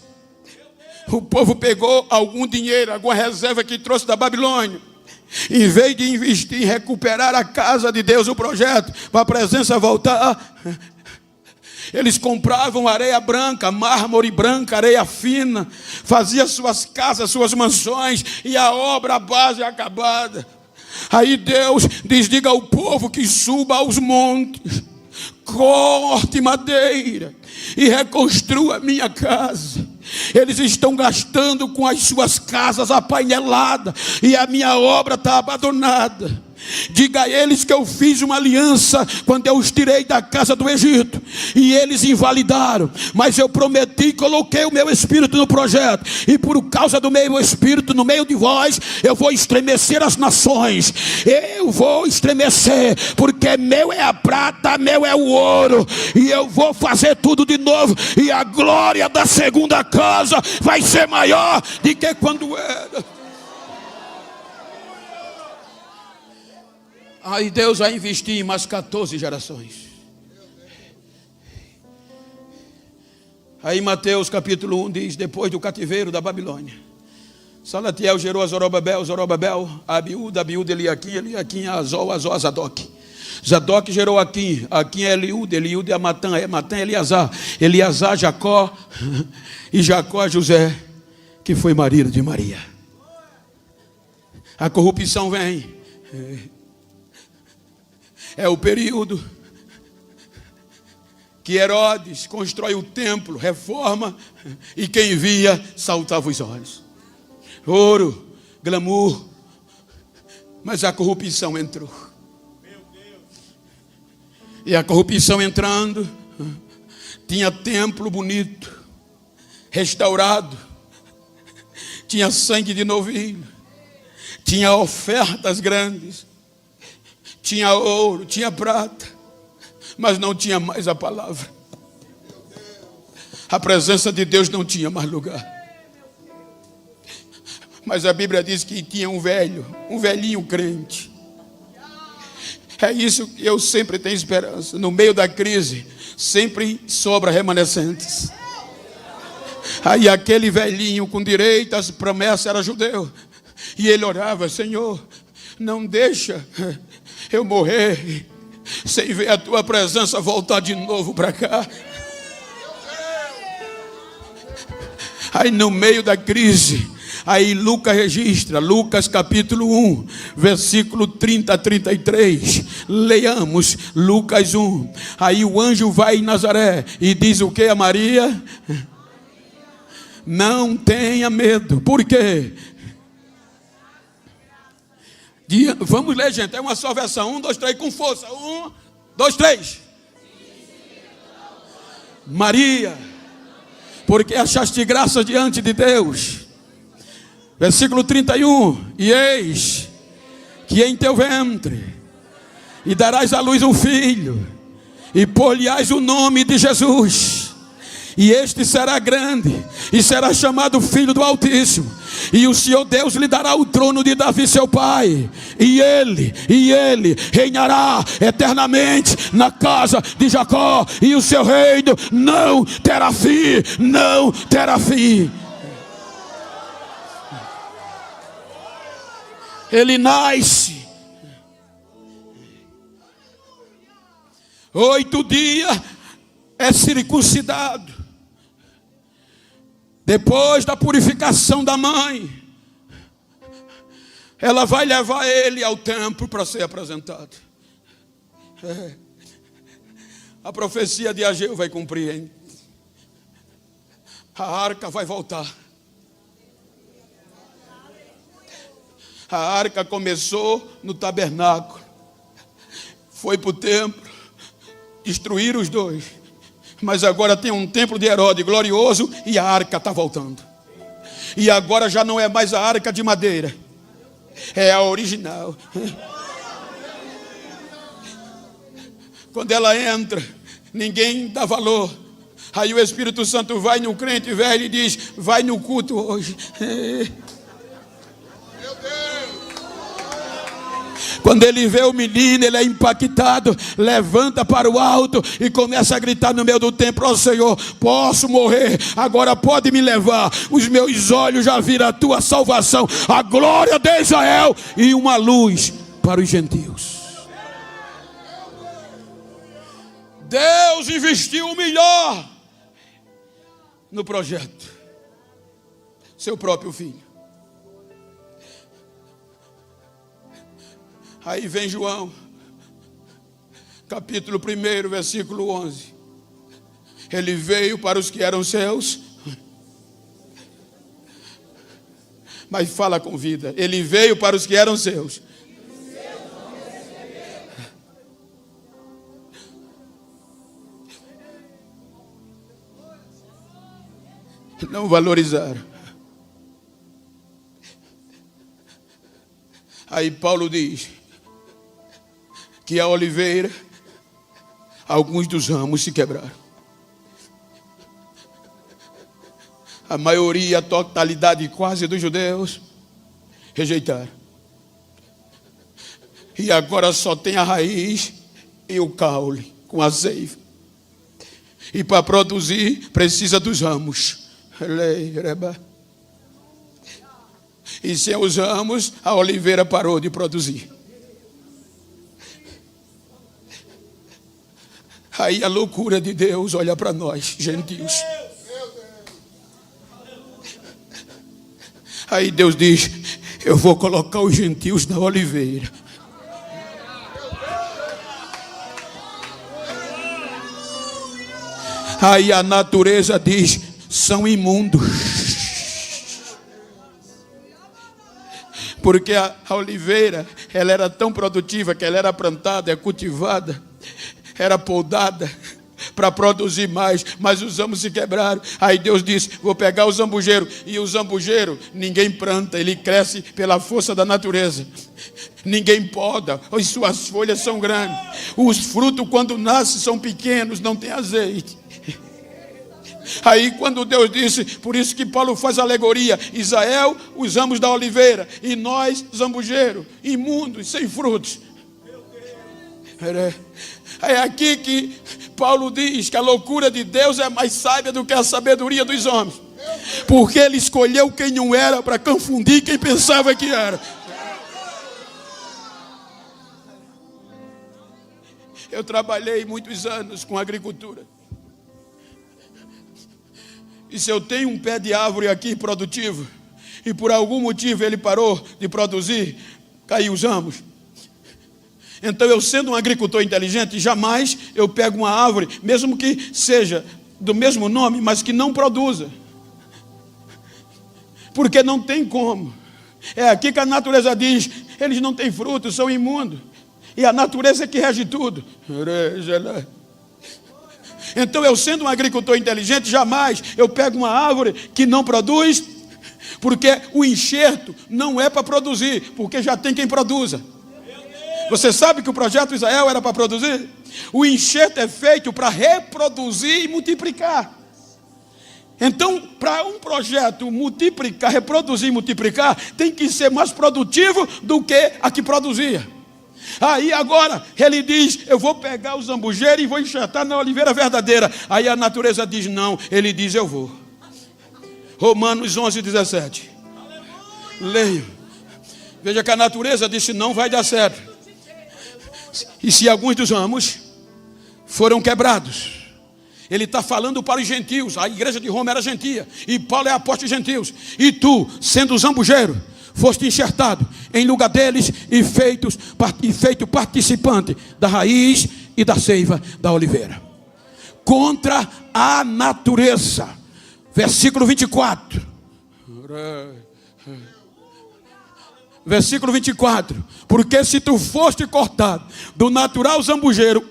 C: O povo pegou algum dinheiro, alguma reserva que trouxe da Babilônia. Em vez de investir em recuperar a casa de Deus, o projeto, para a presença voltar, eles compravam areia branca, mármore branca, areia fina, faziam suas casas, suas mansões, e a obra, a base acabada. Aí Deus diz: diga ao povo que suba aos montes, corte madeira e reconstrua a minha casa. Eles estão gastando com as suas casas apaineladas e a minha obra está abandonada. Diga a eles que eu fiz uma aliança quando eu os tirei da casa do Egito e eles invalidaram, mas eu prometi e coloquei o meu espírito no projeto, e por causa do meu espírito no meio de vós, eu vou estremecer as nações. Eu vou estremecer, porque meu é a prata, meu é o ouro, e eu vou fazer tudo de novo, e a glória da segunda casa vai ser maior do que quando era. Aí Deus vai investir em mais 14 gerações. Aí Mateus capítulo 1 diz: depois do cativeiro da Babilônia, Salatiel gerou a Zorobabel, Zorobabel a Abiúda, Abiúda Eliaquim, Eliaquim a Azol, Azol a Zadok. Zadok gerou Aquim, Aquim a Eliúde, Eliúde a Matã, Matã a Eleazar, Eleazar a Jacó, e Jacó a José, que foi marido de Maria. A corrupção vem. É o período que Herodes constrói o templo, reforma, e quem via saltava os olhos. Ouro, glamour, Mas a corrupção entrou. E a corrupção entrando, tinha templo bonito, restaurado, tinha sangue de novilho, tinha ofertas grandes, tinha ouro, tinha prata, mas não tinha mais a palavra. A presença de Deus não tinha mais lugar. Mas a Bíblia diz que tinha um velhinho crente. É isso que eu sempre tenho esperança. No meio da crise, sempre sobra remanescentes. Aí aquele velhinho com direito às promessas era judeu. E ele orava: Senhor, não deixa eu morrer sem ver a tua presença voltar de novo para cá. Aí no meio da crise, aí Lucas registra, Lucas capítulo 1, versículo 30 a 33. Leiamos Lucas 1. Aí o anjo vai em Nazaré e diz o que a Maria? Não tenha medo. Por quê? Vamos ler, gente, é uma só versão. 1, 2, 3, com força. 1, 2, 3. Maria, porque achaste graça diante de Deus. Versículo 31. E eis que em teu ventre e darás à luz um filho, e pôr-lhe-ás o nome de Jesus. E este será grande, e será chamado Filho do Altíssimo. E o Senhor Deus lhe dará o trono de Davi seu pai, e ele reinará eternamente na casa de Jacó, e o seu reino não terá fim, não terá fim. Ele nasce 8 dias, é circuncidado. Depois da purificação da mãe, ela vai levar ele ao templo para ser apresentado. A profecia de Ageu vai cumprir, hein? A arca vai voltar. A arca começou no tabernáculo, foi para o templo, destruíram os dois. Mas agora tem um templo de Herodes glorioso e a arca está voltando. E agora já não é mais a arca de madeira, é a original. Quando ela entra, ninguém dá valor. Aí o Espírito Santo vai no crente velho e diz: vai no culto hoje. Quando ele vê o menino, ele é impactado, levanta para o alto e começa a gritar no meio do templo: ó Senhor, posso morrer, agora pode me levar, os meus olhos já viram a tua salvação, a glória de Israel e uma luz para os gentios. Deus investiu o melhor no projeto, seu próprio filho. Aí vem João, capítulo 1, versículo 11. Ele veio para os que eram seus, mas fala com vida. Ele veio para os que eram seus. Não valorizaram. Aí Paulo diz que a oliveira, alguns dos ramos se quebraram. A maioria, a totalidade quase dos judeus rejeitaram. E agora só tem a raiz e o caule com a seiva. E para produzir precisa dos ramos. E sem os ramos, a oliveira parou de produzir. Aí a loucura de Deus olha para nós, gentios. Aí Deus diz: eu vou colocar os gentios na oliveira. Aí a natureza diz: são imundos. Porque a oliveira, ela era tão produtiva que ela era plantada, é cultivada, era podada para produzir mais, mas os ramos se quebraram. Aí Deus disse: vou pegar o zambujeiro. E o zambujeiro, ninguém planta, ele cresce pela força da natureza. Ninguém poda, as suas folhas são grandes. Os frutos, quando nascem, são pequenos, não tem azeite. Aí quando Deus disse, por isso que Paulo faz alegoria: Israel, os ramos da oliveira, e nós, zambujeiro, imundos, sem frutos. É aqui que Paulo diz que a loucura de Deus é mais sábia do que a sabedoria dos homens, porque ele escolheu quem não era para confundir quem pensava que era. Eu trabalhei muitos anos com agricultura. E se eu tenho um pé de árvore aqui produtivo, e por algum motivo ele parou de produzir, caiu os ramos. Então eu, sendo um agricultor inteligente, jamais eu pego uma árvore, mesmo que seja do mesmo nome, mas que não produza. Porque não tem como. É aqui que a natureza diz: eles não têm frutos, são imundos. E a natureza é que rege tudo. Então eu, sendo um agricultor inteligente, jamais eu pego uma árvore que não produz, porque o enxerto não é para produzir, porque já tem quem produza. Você sabe que o projeto Israel era para produzir? O enxerto é feito para reproduzir e multiplicar. Então, para um projeto multiplicar, reproduzir e multiplicar, tem que ser mais produtivo do que a que produzia. Aí agora ele diz: eu vou pegar o zambujeiro e vou enxertar na oliveira verdadeira. Aí a natureza diz não, ele diz: eu vou. Romanos 11:17. Leio. Veja que a natureza disse: não vai dar certo. E se alguns dos ramos foram quebrados, ele está falando para os gentios. A igreja de Roma era gentia, e Paulo é apóstolo de gentios. E tu, sendo zambujeiro, foste enxertado em lugar deles e feito participante da raiz e da seiva da oliveira. Contra a natureza. Versículo 24. Versículo 24. Porque se tu foste cortado do natural zambujeiro,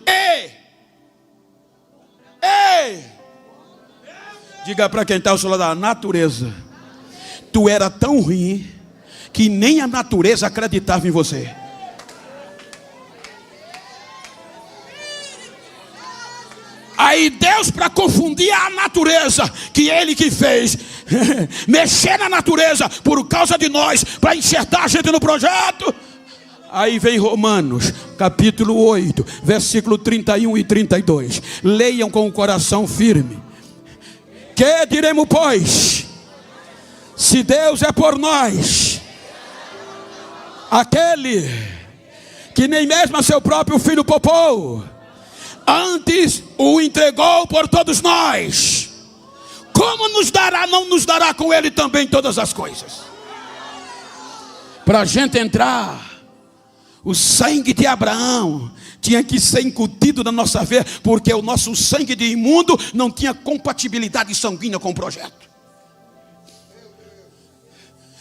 C: diga para quem está ao seu lado: da natureza, tu era tão ruim que nem a natureza acreditava em você. Aí Deus, para confundir a natureza, que ele que fez, mexer na natureza por causa de nós, para enxertar a gente no projeto. Aí vem Romanos, capítulo 8, versículo 31 e 32. Leiam com o coração firme. Que diremos, pois? Se Deus é por nós, aquele que nem mesmo a seu próprio filho poupou, antes o entregou por todos nós, como nos dará, não nos dará com ele também todas as coisas? Para a gente entrar, o sangue de Abraão tinha que ser incutido na nossa veia, porque o nosso sangue de imundo não tinha compatibilidade sanguínea com o projeto.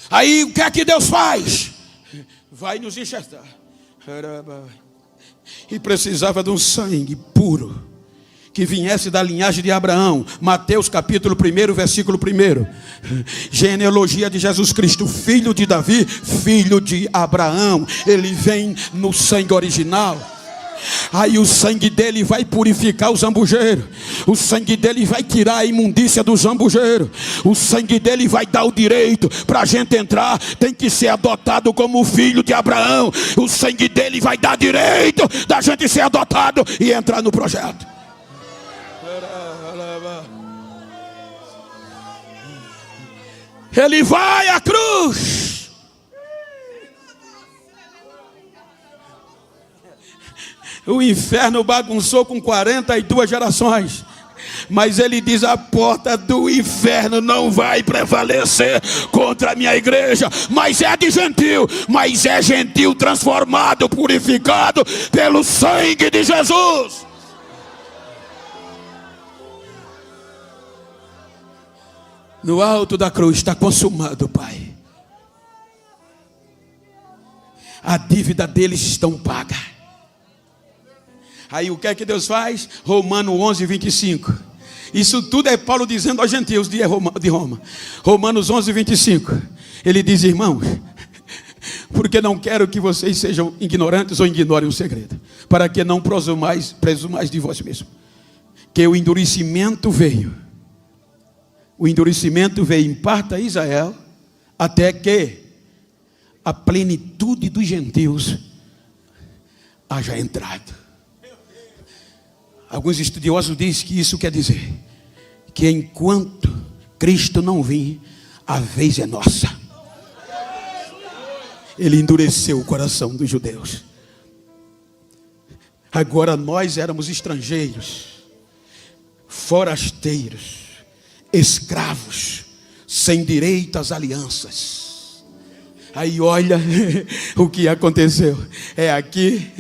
C: Aí o que é que Deus faz? Vai nos enxertar. E precisava de um sangue puro, que viesse da linhagem de Abraão. Mateus capítulo 1, versículo 1. Genealogia de Jesus Cristo, filho de Davi, filho de Abraão. Ele vem no sangue original. Aí o sangue dele vai purificar o zambujeiro. O sangue dele vai tirar a imundícia do zambujeiro. O sangue dele vai dar o direito para a gente entrar. Tem que ser adotado como filho de Abraão. O sangue dele vai dar direito da gente ser adotado e entrar no projeto. Ele vai à cruz. O inferno bagunçou com 42 gerações, mas ele diz: a porta do inferno não vai prevalecer contra a minha igreja. Mas é de gentil, mas é gentil transformado, purificado pelo sangue de Jesus. No alto da cruz está consumado, Pai. a dívida deles estão paga. Aí o que é que Deus faz? Romanos 11, 25. Isso tudo é Paulo dizendo aos gentios de Roma. Romanos 11, 25. Ele diz: irmãos, porque não quero que vocês sejam ignorantes ou ignorem o segredo, para que não presumais de vós mesmos, que o endurecimento veio em parte a Israel, até que a plenitude dos gentios haja entrado. Alguns estudiosos dizem que isso quer dizer que enquanto Cristo não vir, a vez é nossa. Ele endureceu o coração dos judeus. Agora nós éramos estrangeiros, forasteiros, escravos, sem direito às alianças. Aí olha o que aconteceu. É aqui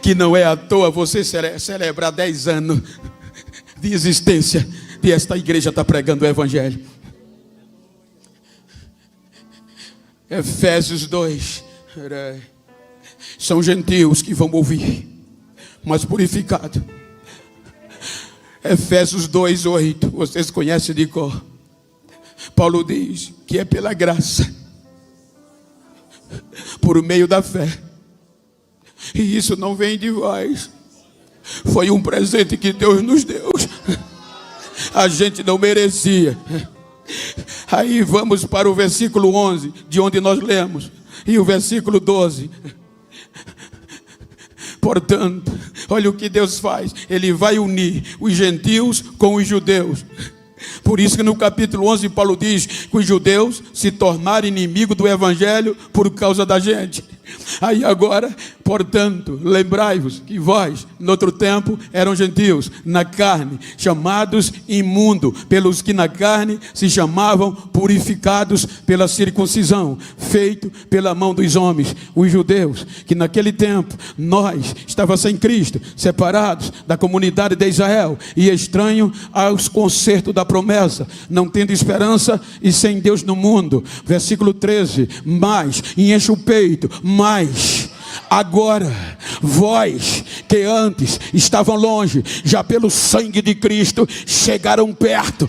C: que não é à toa você celebrar 10 anos de existência de esta igreja está pregando o evangelho. Efésios 2. São gentios que vão ouvir, mas purificado. Efésios 2, 8. Vocês conhecem de cor. Paulo diz que é pela graça, por meio da fé. E isso não vem de vós. Foi um presente que Deus nos deu. A gente não merecia. Aí vamos para o versículo 11, de onde nós lemos. E o versículo 12. Portanto, olha o que Deus faz. Ele vai unir os gentios com os judeus. Por isso que no capítulo 11 Paulo diz que os judeus se tornaram inimigos do evangelho por causa da gente. Aí agora, portanto, lembrai-vos que vós, no outro tempo, eram gentios, na carne, chamados imundo, pelos que na carne se chamavam purificados pela circuncisão, feito pela mão dos homens, os judeus, que naquele tempo, nós, estávamos sem Cristo, separados da comunidade de Israel, e estranho aos concertos da promessa, não tendo esperança e sem Deus no mundo. Versículo 13, mas, e enche o peito, mas agora, vós que antes estavam longe, já pelo sangue de Cristo chegaram perto.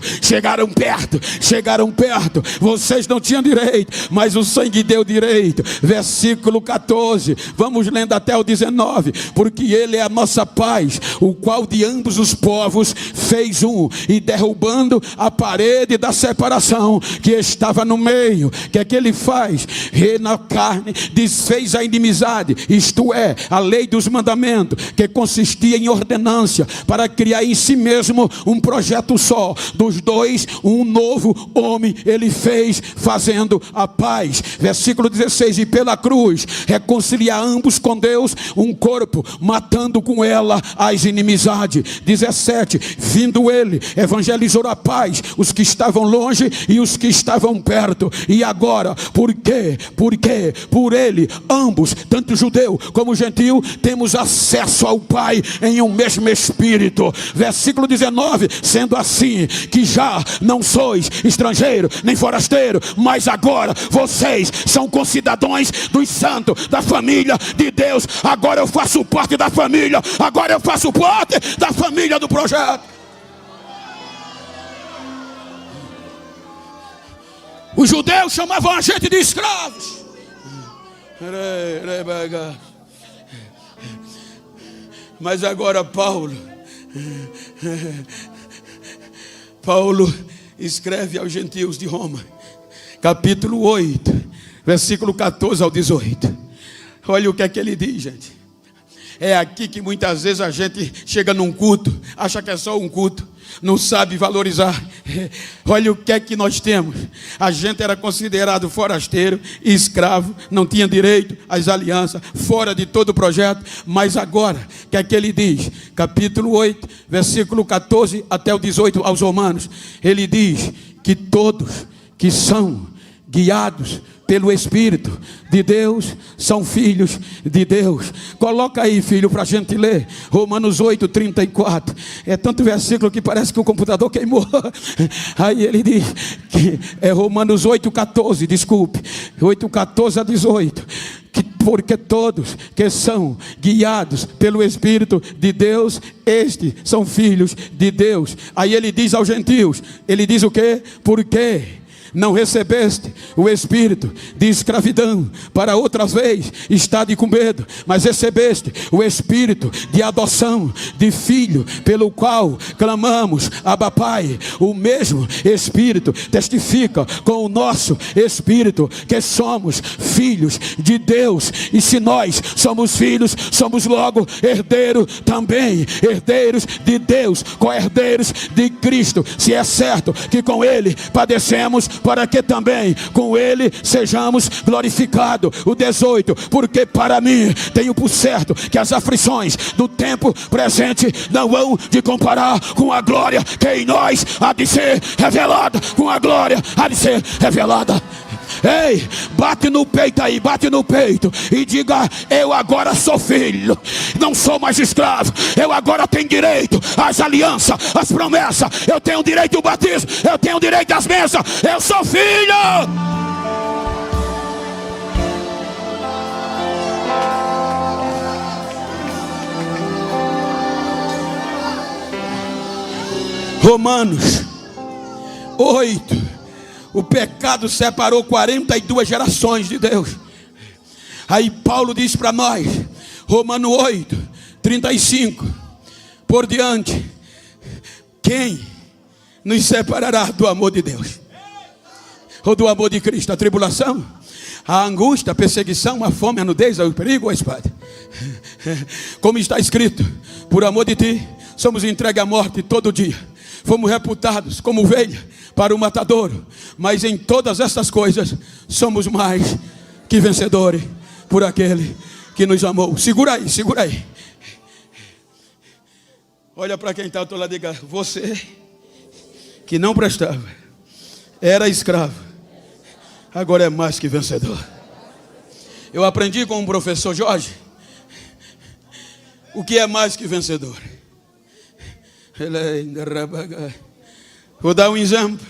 C: Vocês não tinham direito, mas o sangue deu direito. Versículo 14, vamos lendo até o 19. Porque ele é a nossa paz, o qual de ambos os povos fez um, e derrubando a parede da separação que estava no meio. Que é que ele faz? E na carne desfez a inimizade, isto é, a lei dos mandamentos, que consistia em ordenância, para criar em si mesmo um projeto só, dos dois um novo homem ele fez, fazendo a paz. Versículo 16, e pela cruz reconciliar ambos com Deus, um corpo, matando com ela as inimizades. 17, vindo ele, evangelizou a paz, os que estavam longe e os que estavam perto. E agora, por quê? Porque por ele, ambos, tanto judeu como gentil, temos acesso ao Pai em um mesmo Espírito. Versículo 19, sendo assim, que já não sois estrangeiro nem forasteiro, mas agora vocês são concidadãos dos santos, da família de Deus. Agora eu faço parte da família, agora eu faço parte da família do projeto. Os judeus chamavam a gente de escravos. Mas agora Paulo escreve aos gentios de Roma, capítulo 8, versículo 14 ao 18. Olha o que é que ele diz, gente. É aqui que muitas vezes a gente chega num culto, acha que é só um culto, não sabe valorizar. Olha o que é que nós temos. A gente era considerado forasteiro, escravo, não tinha direito às alianças, fora de todo o projeto. Mas agora, o que é que ele diz? Capítulo 8, versículo 14 até o 18 aos Romanos. Ele diz que todos que são guiados pelo Espírito de Deus, são filhos de Deus. Coloca aí, filho, para a gente ler. Romanos 8:34. É tanto versículo que parece que o computador queimou. Aí ele diz que é Romanos 8:14, desculpe, 8:14 a 18. Porque todos que são guiados pelo Espírito de Deus, estes são filhos de Deus. Aí ele diz aos gentios, ele diz o quê? Porque não recebeste o espírito de escravidão para outras vezes estar com medo, mas recebeste o espírito de adoção de filho, pelo qual clamamos, Abba Pai. O mesmo Espírito testifica com o nosso espírito que somos filhos de Deus. E se nós somos filhos, somos logo herdeiros também, herdeiros de Deus, co-herdeiros de Cristo, se é certo que com Ele padecemos, para que também com Ele sejamos glorificados. O 18, porque para mim tenho por certo que as aflições do tempo presente não hão de comparar com a glória que em nós há de ser revelada, com a glória há de ser revelada. Ei, bate no peito aí, bate no peito e diga: eu agora sou filho, não sou mais escravo. Eu agora tenho direito às alianças, às promessas. Eu tenho direito ao batismo, eu tenho direito às bênçãos. Eu sou filho. Romanos 8. O pecado separou 42 gerações de Deus. Aí Paulo diz para nós, Romanos 8:35, por diante: quem nos separará do amor de Deus? Ou do amor de Cristo? A tribulação, a angústia, a perseguição, a fome, a nudez, o perigo ou a espada? Como está escrito: por amor de ti somos entregues à morte todo dia. Fomos reputados como ovelha para o matadouro, mas em todas essas coisas somos mais que vencedores por aquele que nos amou. Segura aí, segura aí. Olha para quem está ao teu lado e diga: você que não prestava, era escravo, agora é mais que vencedor. Eu aprendi com o professor Jorge o que é mais que vencedor. Vou dar um exemplo.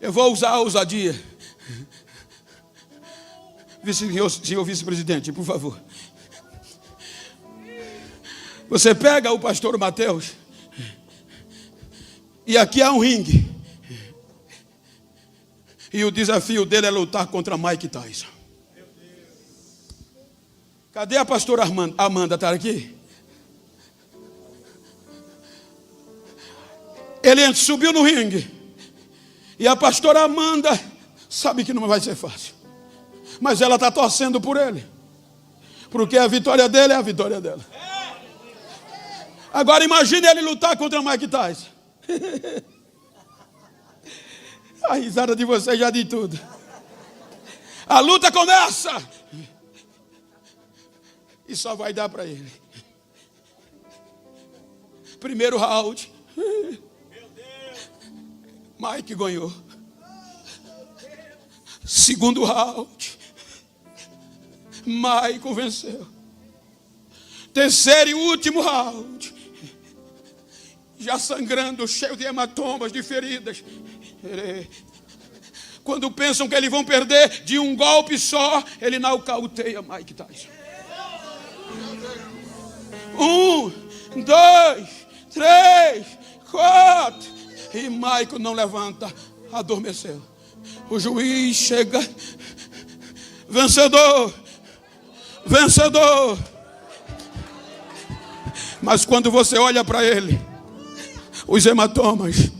C: Eu vou usar a ousadia. Senhor vice-presidente, por favor. Você pega o pastor Mateus, e aqui há um ringue, e o desafio dele é lutar contra Mike Tyson. Cadê a pastora Amanda? Está aqui? Ele subiu no ringue, e a pastora Amanda sabe que não vai ser fácil, mas ela está torcendo por ele, porque a vitória dele é a vitória dela. Agora imagine ele lutar contra Mike Tyson. A risada de vocês já diz tudo. A luta começa, e só vai dar para ele. Primeiro round, Mike ganhou. Segundo round, Mike venceu. Terceiro e último round, já sangrando, cheio de hematomas, de feridas. Quando pensam que eles vão perder de um golpe só, ele nocauteia Mike Tyson. 1, 2, 3, 4. E Mike não levanta, adormeceu. O juiz chega: vencedor, vencedor. Mas quando você olha para ele, os hematomas,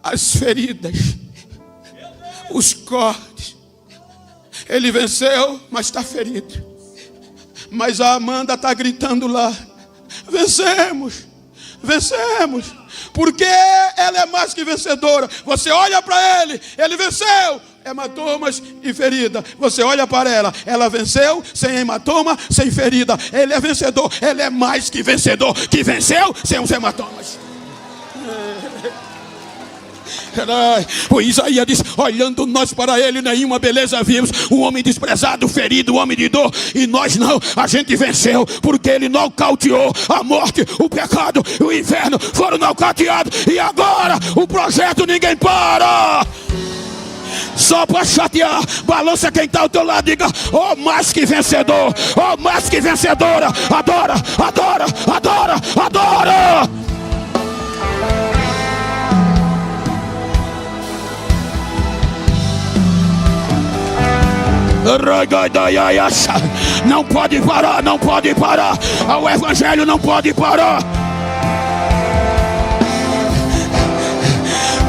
C: as feridas, os cortes, ele venceu, mas está ferido. Mas a Amanda está gritando lá: vencemos, vencemos, porque ela é mais que vencedora. Você olha para ele, ele venceu, hematomas e ferida. Você olha para ela, ela venceu, sem hematoma, sem ferida. Ele é vencedor, ele é mais que vencedor, que venceu sem os hematomas. O Isaías diz: olhando nós para ele, nenhuma beleza vimos. Um homem desprezado, ferido, um homem de dor. E nós não, a gente venceu, porque ele nocauteou a morte, o pecado, o inferno foram nocauteados. E agora o projeto ninguém para. Só para chatear, balança quem está ao teu lado, diga: oh, mais que vencedor, oh, mais que vencedora. Adora, adora, adora, adora. Não pode parar, não pode parar. O evangelho não pode parar.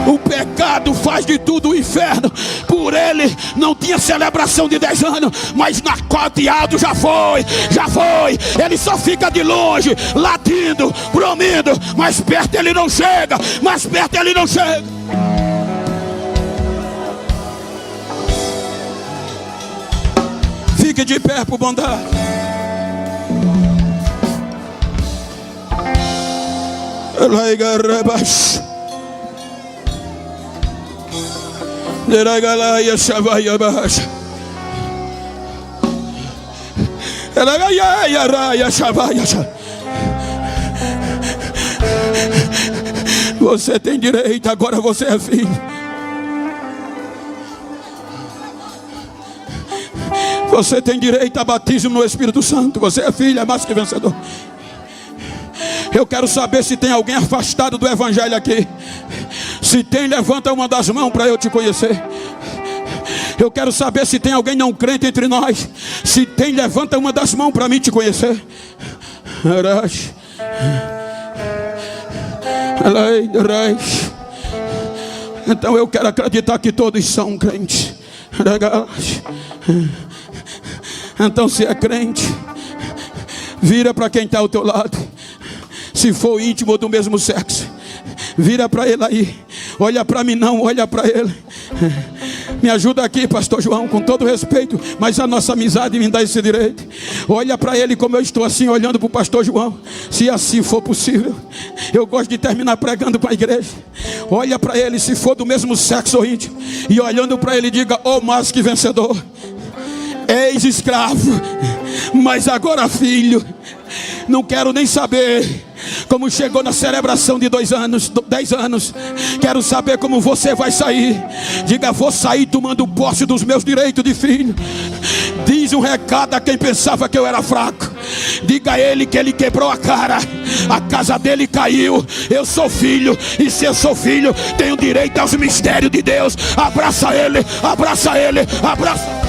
C: O pecado faz de tudo o inferno. Por ele não tinha celebração de 10 anos, mas narcoteado já foi, já foi. Ele só fica de longe, latindo, bromindo, mas perto ele não chega, mais perto ele não chega. Fique de pé por bondade. Você tem direito, agora você é filho. Você tem direito a batismo no Espírito Santo. Você é filho, é mais que vencedor. Eu quero saber se tem alguém afastado do evangelho aqui. Se tem, levanta uma das mãos para eu te conhecer. Eu quero saber se tem alguém não crente entre nós. Se tem, levanta uma das mãos para mim te conhecer. Então eu quero acreditar que todos são crentes. Então se é crente, vira para quem está ao teu lado. Se for íntimo do mesmo sexo, vira para ele aí. Olha para mim não, olha para ele. Me ajuda aqui, pastor João, com todo respeito, mas a nossa amizade me dá esse direito. Olha para ele como eu estou assim, olhando para o pastor João. Se assim for possível, eu gosto de terminar pregando com a igreja. Olha para ele, se for do mesmo sexo ou íntimo, e olhando para ele diga: oh, mais que vencedor. Ex-escravo, mas agora filho. Não quero nem saber como chegou na celebração de 10 anos. Quero saber como você vai sair. Diga: vou sair tomando posse dos meus direitos de filho. Diz um recado a quem pensava que eu era fraco. Diga a ele que ele quebrou a cara, a casa dele caiu. Eu sou filho, e se eu sou filho, tenho direito aos mistérios de Deus. Abraça ele, abraça ele, abraça.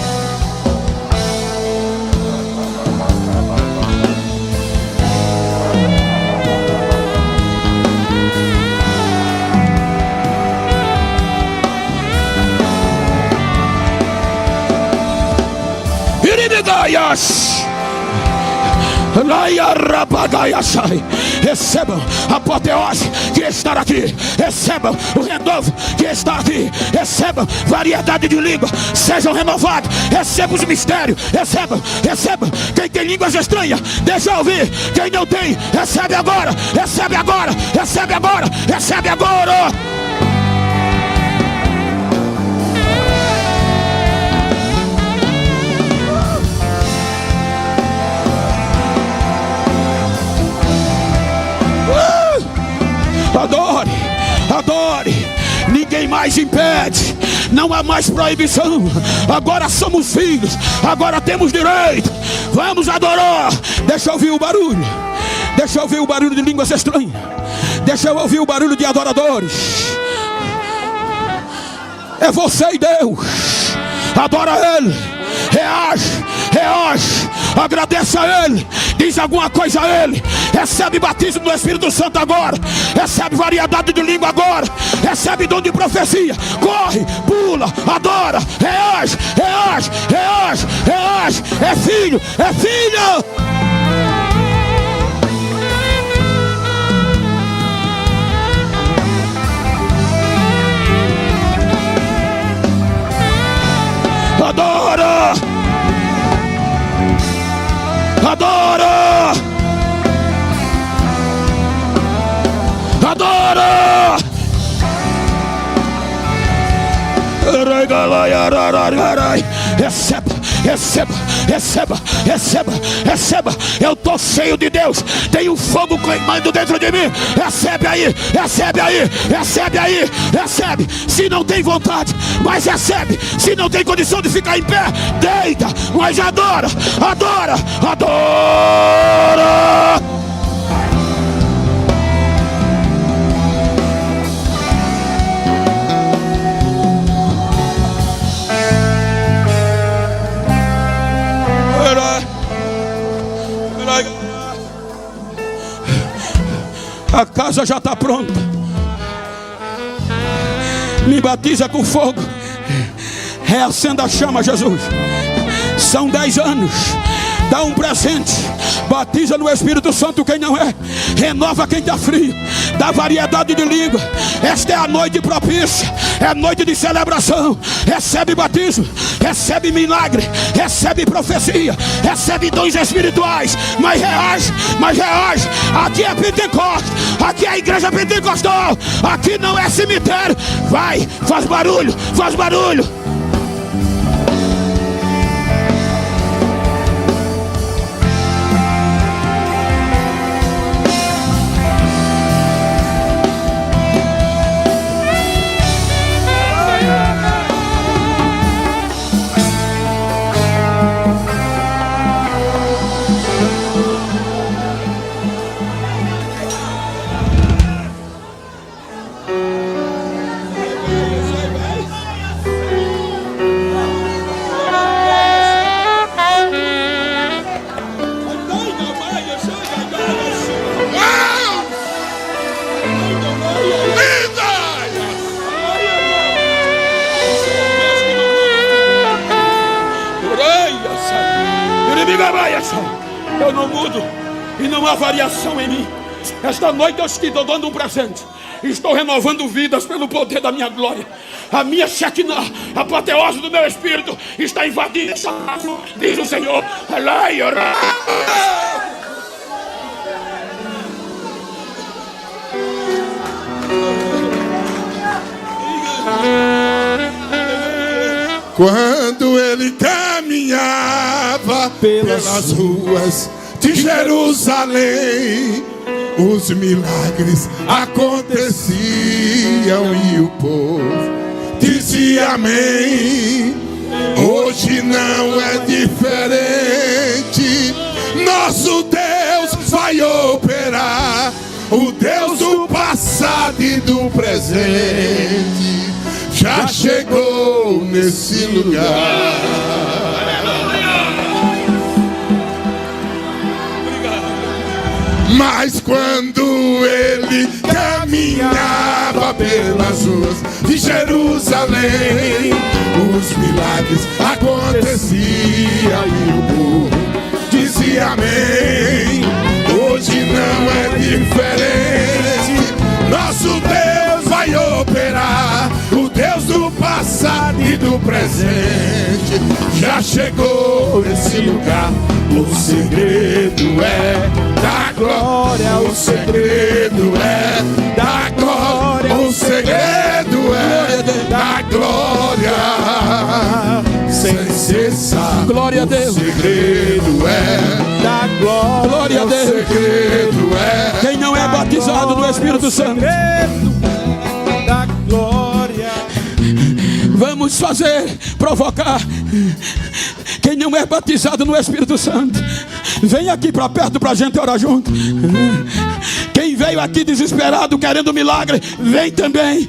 C: Recebam a apoteose que está aqui. Recebam o renovo que está aqui. Recebam variedade de língua. Sejam renovados. Recebam os mistérios. Recebam, recebam. Quem tem línguas estranhas, deixa eu ouvir. Quem não tem, recebe agora. Recebe agora. Recebe agora. Recebe agora. Adore, adore. Ninguém mais impede. Não há mais proibição. Agora somos filhos. Agora temos direito. Vamos adorar. Deixa eu ouvir o barulho. Deixa eu ouvir o barulho de línguas estranhas. Deixa eu ouvir o barulho de adoradores. É você e Deus. Adora Ele. Reage, reage. Agradeça a Ele. Diz alguma coisa a Ele. Recebe batismo do Espírito Santo agora. Recebe variedade de língua agora. Recebe dom de profecia. Corre, pula, adora. Reage, reage, reage, reage. É filho, é filho. Adora. Adora. Adora. Receba, receba, receba, receba, receba. Eu estou cheio de Deus. Tem um fogo queimando dentro de mim. Recebe aí, recebe aí, recebe aí, recebe. Se não tem vontade, mas recebe. Se não tem condição de ficar em pé, deita, mas adora, adora, adora. A casa já está pronta. Me batiza com fogo. Reacenda a chama, Jesus. São 10 anos. Dá um presente. Batiza no Espírito Santo quem não é. Renova quem está frio. Dá variedade de língua. Esta é a noite propícia. É a noite de celebração. Recebe batismo. Recebe milagre. Recebe profecia. Recebe dons espirituais. Mas reage. Mas reage. Aqui é Pentecostes. Aqui é a igreja pentecostal. Aqui não é cemitério. Vai. Faz barulho. Faz barulho. Eu não mudo e não há variação em mim. Esta noite eu estou dando um presente. Estou renovando vidas pelo poder da minha glória. A minha Shekinah, a apoteose do meu espírito está invadindo essa casa, diz o Senhor.
B: Quando ele caminhava pelas ruas de Jerusalém, os milagres aconteciam e o povo dizia amém. Hoje não é diferente. Nosso Deus vai operar, o Deus do passado e do presente já chegou nesse lugar. Mas quando ele caminhava pelas ruas de Jerusalém, os milagres aconteciam e o povo dizia amém. Hoje não é diferente. Nosso Deus vai operar, o Deus do passado e do presente já chegou nesse lugar. O segredo é da glória, o segredo é da glória, o segredo é da glória, sem cessar.
C: Glória a Deus.
B: O segredo é
C: Da glória a Deus.
B: O segredo é
C: Quem não é batizado no Espírito Santo,
A: Da glória.
C: vamos fazer, provocar. Quem não é batizado no Espírito Santo, vem aqui para perto para a gente orar junto. Quem veio aqui desesperado querendo milagre, vem também.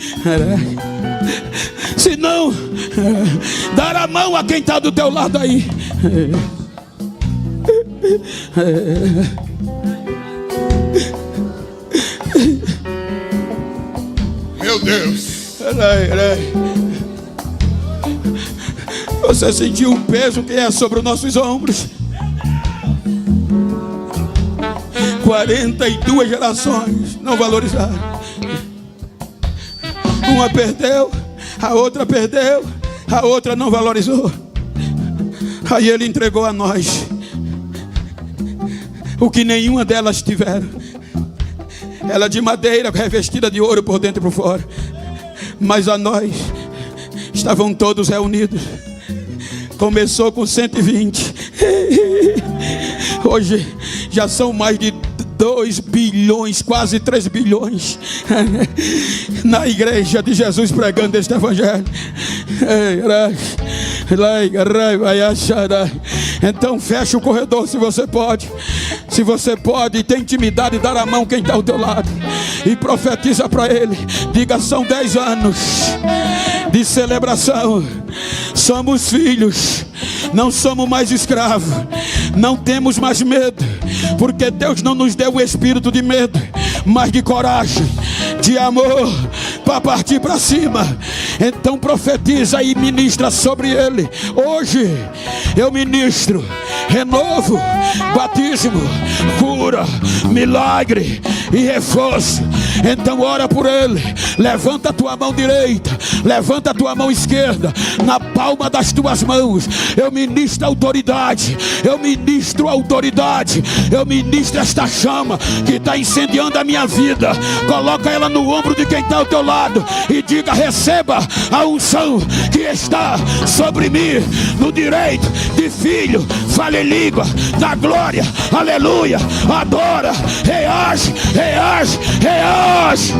C: Se não, dar a mão a quem está do teu lado aí.
B: Meu Deus.
C: Você sentiu o peso que é sobre os nossos ombros. 42 gerações não valorizaram. Uma perdeu, a outra perdeu, a outra não valorizou. Aí ele entregou a nós o que nenhuma delas tiveram. Ela de madeira revestida de ouro por dentro e por fora, mas a nós estavam todos reunidos. Começou com 120. Hoje já são mais de 2 bilhões, quase 3 bilhões na igreja de Jesus pregando este evangelho. Então fecha o corredor se você pode. Se você pode, tem intimidade, dar a mão quem está ao teu lado e profetiza para ele. Diga: são 10 anos de celebração. Somos filhos, não somos mais escravos, não temos mais medo, porque Deus não nos deu o espírito de medo, mas de coragem, de amor, para partir para cima. Então profetiza e ministra sobre ele. Hoje eu ministro renovo, batismo, cura, milagre e reforço. Então ora por ele. Levanta a tua mão direita, levanta a tua mão esquerda, na palma das tuas mãos. Eu ministro autoridade, eu ministro autoridade, eu ministro esta chama que está incendiando a minha vida. Coloca ela no ombro de quem está ao teu lado e diga: receba a unção que está sobre mim, no direito de filho. Fale em língua, na glória, aleluia, adora, reage, reage, reage.